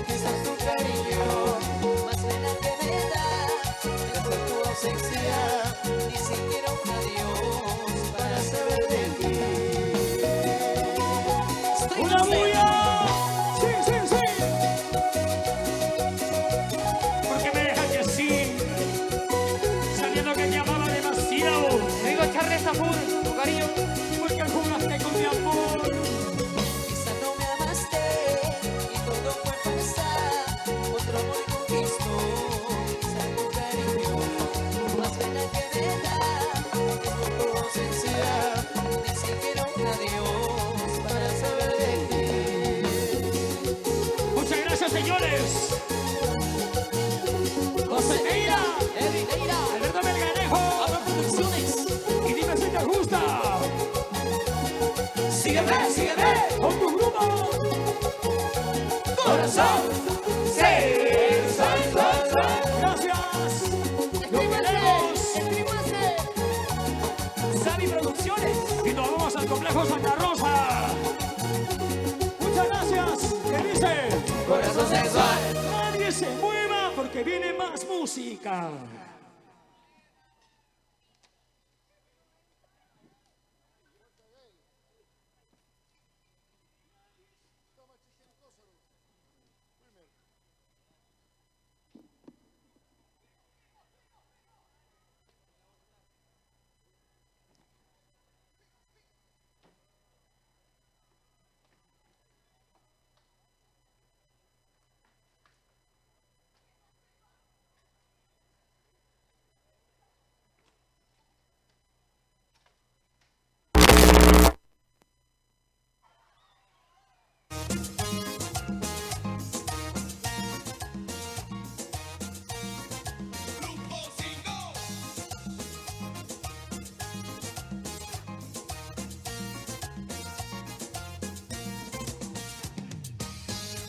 quizás tu cariño, más pena que me da, es por tu ausencia. Ni siquiera un adiós para saber de ti. que viene más música.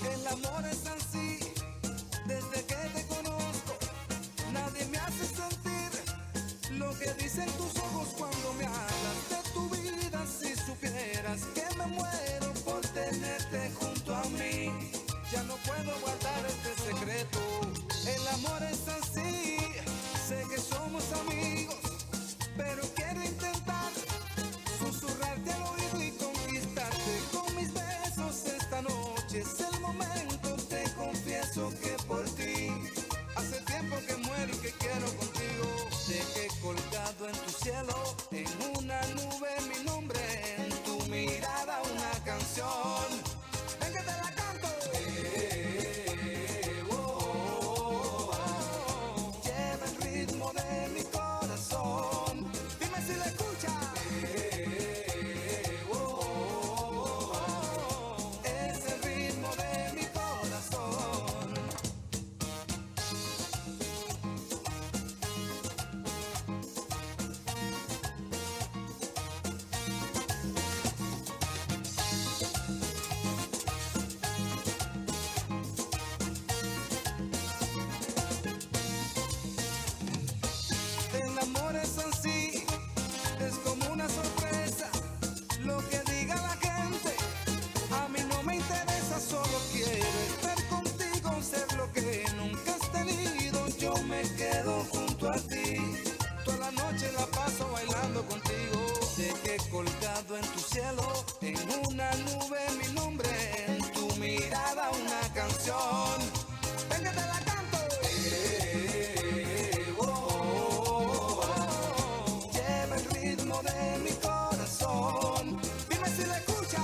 El amor es así, desde que te conozco, nadie me hace sentir lo que dicen tus ojos cuando me hablas de tu vida. Si supieras que me muero por tenerte junto a mí, ya no puedo guardar este secreto. El amor es así, sé que somos amigos, pero quiero intentar susurrarte al oído y conquistarte con mis besos esta noche. Es el momento, te confieso que por ti hace tiempo que muero y que quiero contigo. Dejé colgado en tu cielo, en una nube mi nombre, en tu mirada una canción. Ven que te la canto. Lleva el ritmo de mi corazón. Dime si la escuchas. Es el ritmo de mi corazón. El amor es así, es como una sorpresa. Lo que diga la gente, a mí no me interesa. Solo quiero estar contigo, ser lo que nunca has tenido. Yo me quedo junto a ti, toda la noche la paso bailando contigo. Dejé colgado en tu cielo, en una nube mi nombre, en tu mirada una canción. Ven que te la canto. Lleva el ritmo de mi corazón. Dime si la escuchas.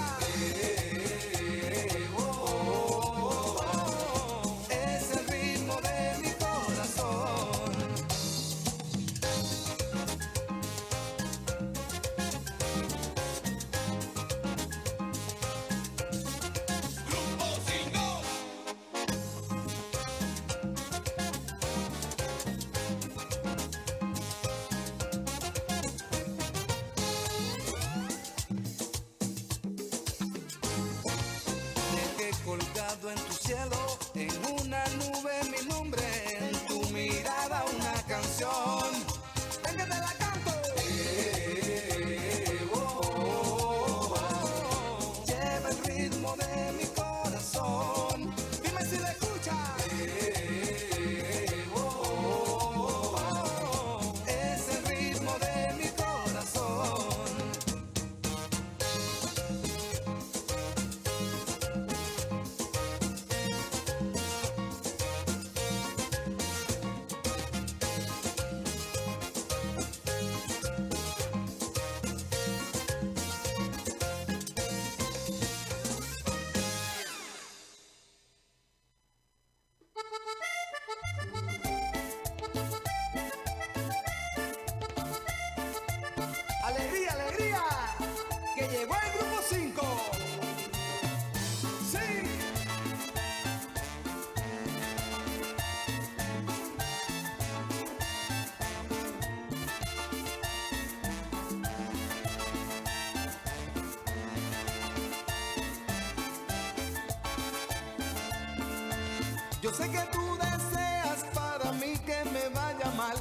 Es el ritmo de mi corazón. Dejé colgado en tu cielo, en una nube mi nombre, en tu mirada una canción. Ven que te la canto. Lleva el ritmo de mi corazón. Dime si la escuchas. Es el ritmo de mi corazón. ¡Alegría, alegría! ¡Que llegó el grupo 5! ¡Sí! Yo sé que tú deseas para mí que me vaya mal.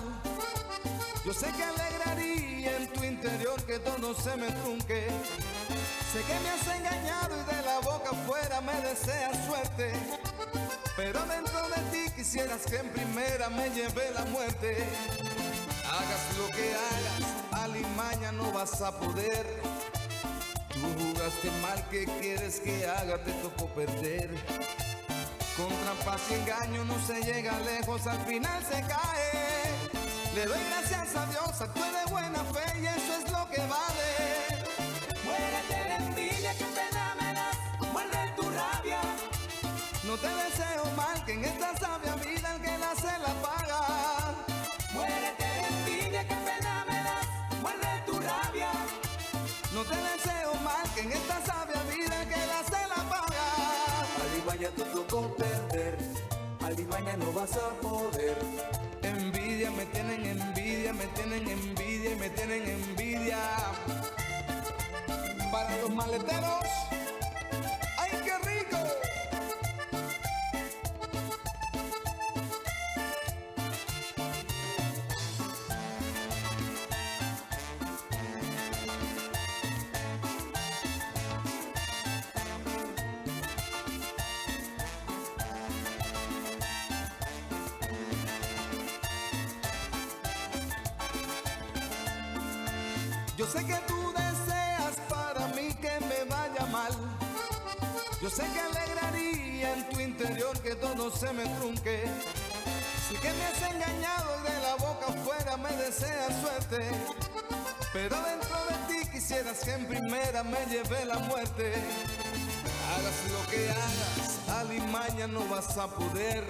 Yo sé que alegraría en tu interior que todo se me trunque. Sé que me has engañado y de la boca afuera me deseas suerte, pero dentro de ti quisieras que en primera me lleve la muerte. Hagas lo que hagas, alimaña no vas a poder. Tú jugaste mal, ¿qué quieres que haga? Te tocó perder. Con trampas y engaño no se llega lejos, al final se cae. Le doy gracias a Dios, actué de buena fe y eso es lo que vale. Muérete de envidia, que pena me das, muerde tu rabia. No te deseo mal, que en esta sabia vida el que la hace la paga. Muérete de envidia, que pena me das, muerde tu rabia. No te deseo mal, que en esta sabia vida el que la hace la paga. Alimaña te tocó perder, alimaña no vas a poder. Envidia, me tienen envidia, me tienen envidia y me tienen envidia. Para los maleteros, ¡ay, qué rico! Yo sé que tú deseas para mí que me vaya mal. Yo sé que alegraría en tu interior que todo se me trunque. Sí que me has engañado y de la boca afuera me deseas suerte. Pero dentro de ti quisieras que en primera me lleve la muerte. Hagas lo que hagas, alimaña no vas a poder.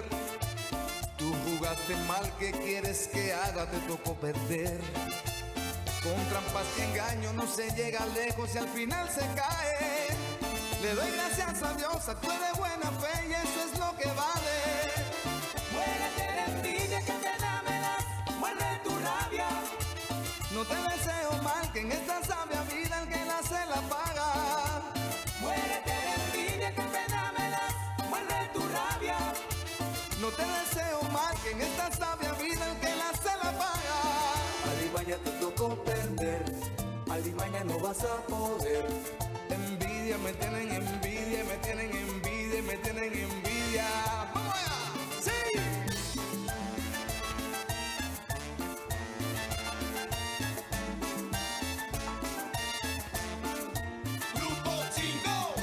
Tú jugaste mal, ¿qué quieres que haga? Te tocó perder. Con trampas y engaño no se llega lejos y al final se cae. Le doy gracias a Dios, actué de buena fe y eso es lo que vale. Muérete de envidia, que pena me das, muerde tu rabia. No te deseo mal, que en esta sabia vida el que la hace la paga. Muérete de envidia, que pena me das, muerde tu rabia. No te deseo mal, que en esta sabia vida el que la hace la paga. Alimaña te tocó perder, alimaña no vas a poder. Envidia, me tienen envidia, me tienen envidia, me tienen envidia. ¡Vamos allá! ¡Sí! Grupo Chingo.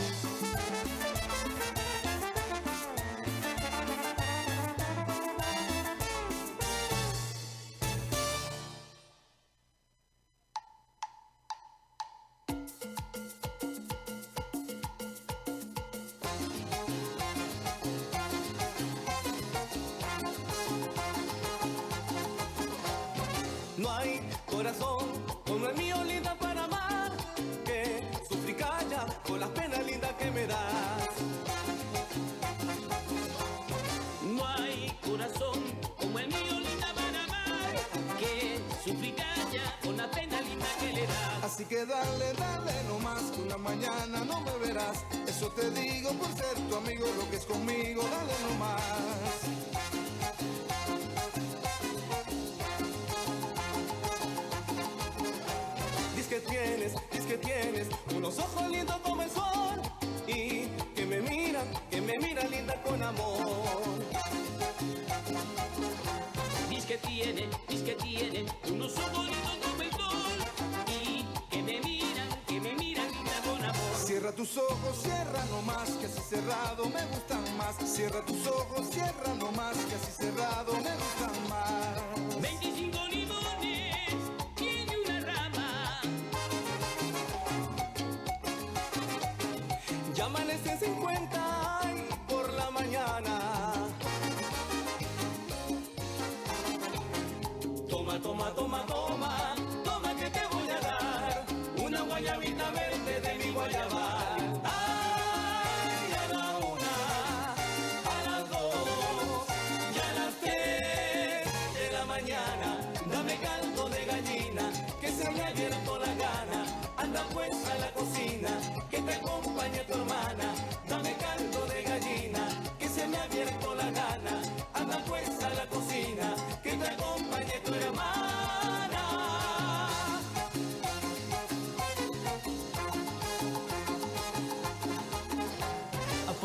No hay corazón como el mío, linda, para amar, que sufrí calla con las penas lindas que me das. No hay corazón como el mío, linda, para amar, que sufrí calla con la pena linda que le das. Así que dale, dale nomás, que una mañana no me verás. Eso te digo por ser tu amigo, lo que es conmigo, dale nomás. Dices que tienes unos ojos lindos como el sol y que me miran linda con amor. Dice que tiene unos ojos lindos como el sol y que me miran linda con amor. Cierra tus ojos, cierra nomás, que así cerrado me gustan más. Cierra tus ojos, cierra nomás, que así cerrado me gustan más. 25 limones tiene una rama. Ya amanece 50 y por la mañana. Toma, toma, toma, toma, toma que te voy a dar una guayabita verde de mi guayabal. Ay, a la una, a las 2 y a las 3 de la mañana. Dame caldo de gallina, que se me ha abierto la gana. Anda pues a la cocina, que te acompañe tu hermana. Dame caldo de gallina, que se me ha abierto la gana. Anda pues a la cocina, que te acompañe tu hermana.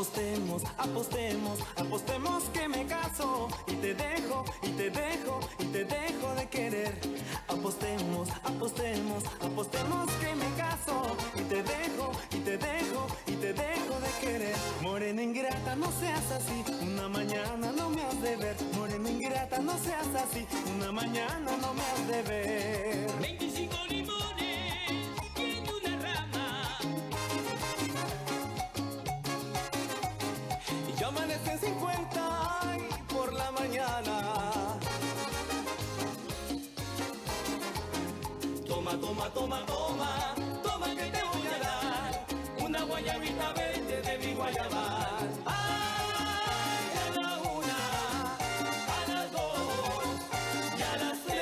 Apostemos, apostemos, apostemos que me caso y te dejo, y te dejo, y te dejo de querer. Apostemos, apostemos, apostemos que me caso y te dejo, y te dejo, y te dejo de querer. Morena ingrata, no seas así, una mañana no me has de ver. Morena ingrata, no seas así, una mañana no me has de ver. 25 limones y una rama. Y yo amanece en 50 y por la mañana. Toma, toma, toma, toma, toma que te voy a dar una guayabita verde de mi guayabal. Ay, a la 1, a las 2 y a las 3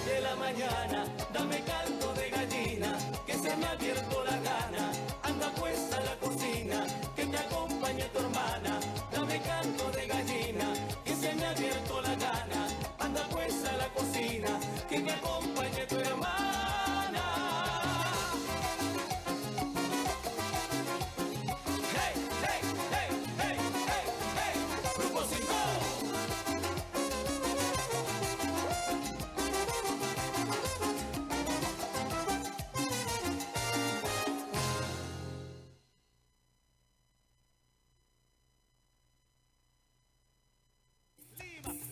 de la mañana. Dame caldo de gallina, que se me ha abierto la gana. Anda puesta a la cocina, que te acompañe tu hermana. Dame caldo de gallina, que se me ha abierto la gana. Anda puesta a la cocina, que te acompañe tu hermana. Hey, hey, hey, hey, hey, hey, Grupo 5.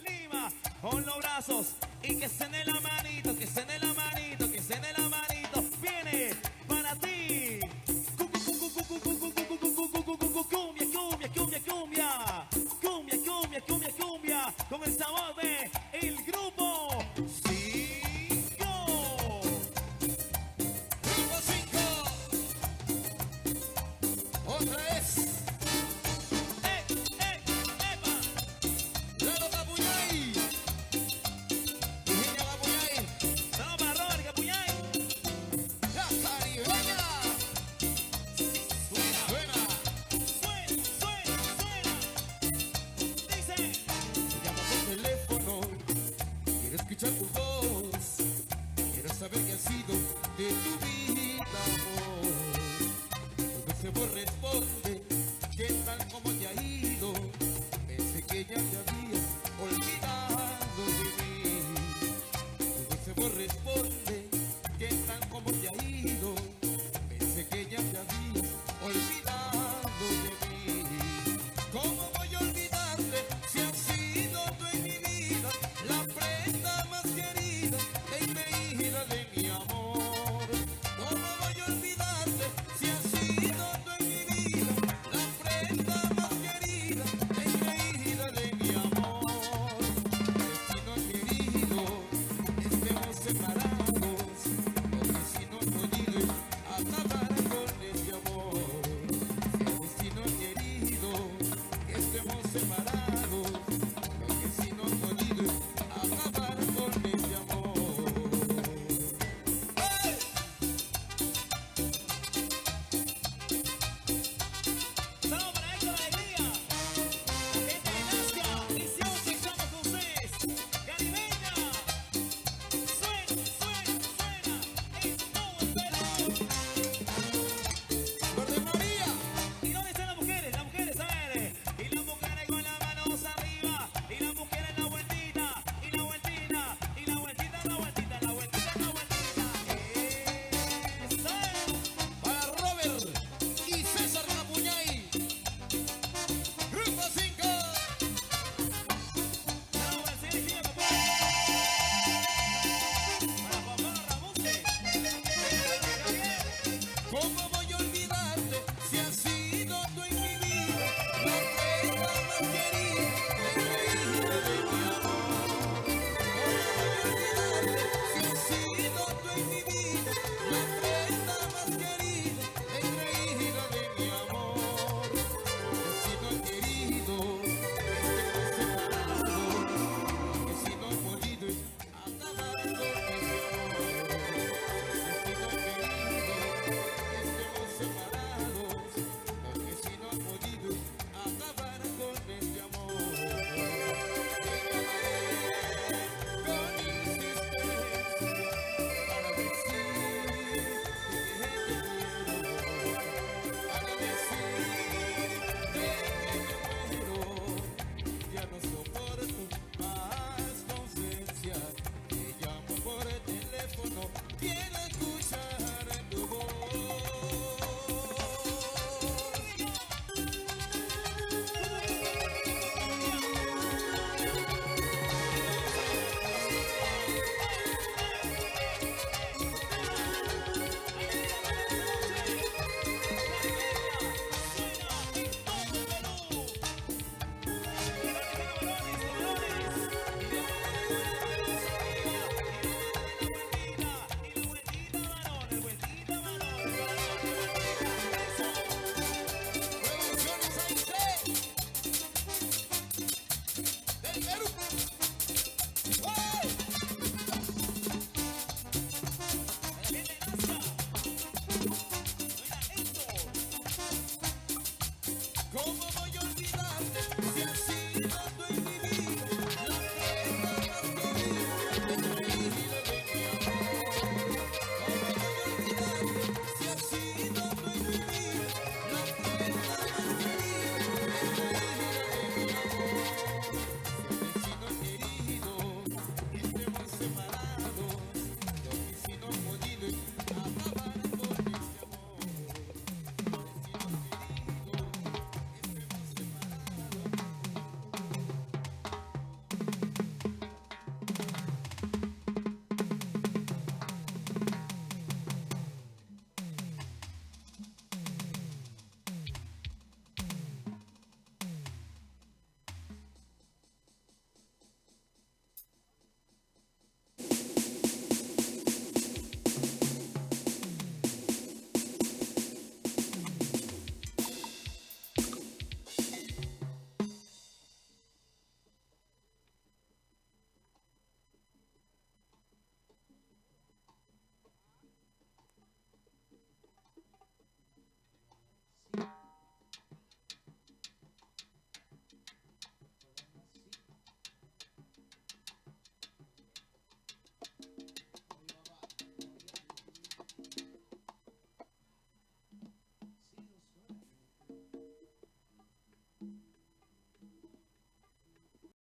Lima, con los brazos y que se den la manito, que se den la manito, que se den la manito. Viene para ti. Cumbia, cumbia, cumbia, cumbia. Cumbia, cumbia, cumbia, cumbia. Con el sabor de el grupo 5. Grupo 5. Otra vez. Epa. Lalo Capuñay. Virginia Capuñay. Saludos para Robert Capuñay. La caribeña. Suena, suena. Suena, suena, suena. Dice. Te llamo por teléfono, quiero escuchar tu voz, quiero saber qué ha sido de tu vida, amor. Tu voz responde, ¿qué tal como te ha ido? Pensé que ya te había olvidado de mí. Tu voz responde, ¿qué tal como te ha ido? Pensé que ya te había olvidado de mí. ¿Cómo voy a olvidarte si has sido tú en mi vida la prenda más querida e ingreída de mi amor? ¿Cómo voy a olvidarte si has sido tú en mi vida la prenda más querida e ingreída de mi amor? Destino querido, estemos separados. ¿Cómo va?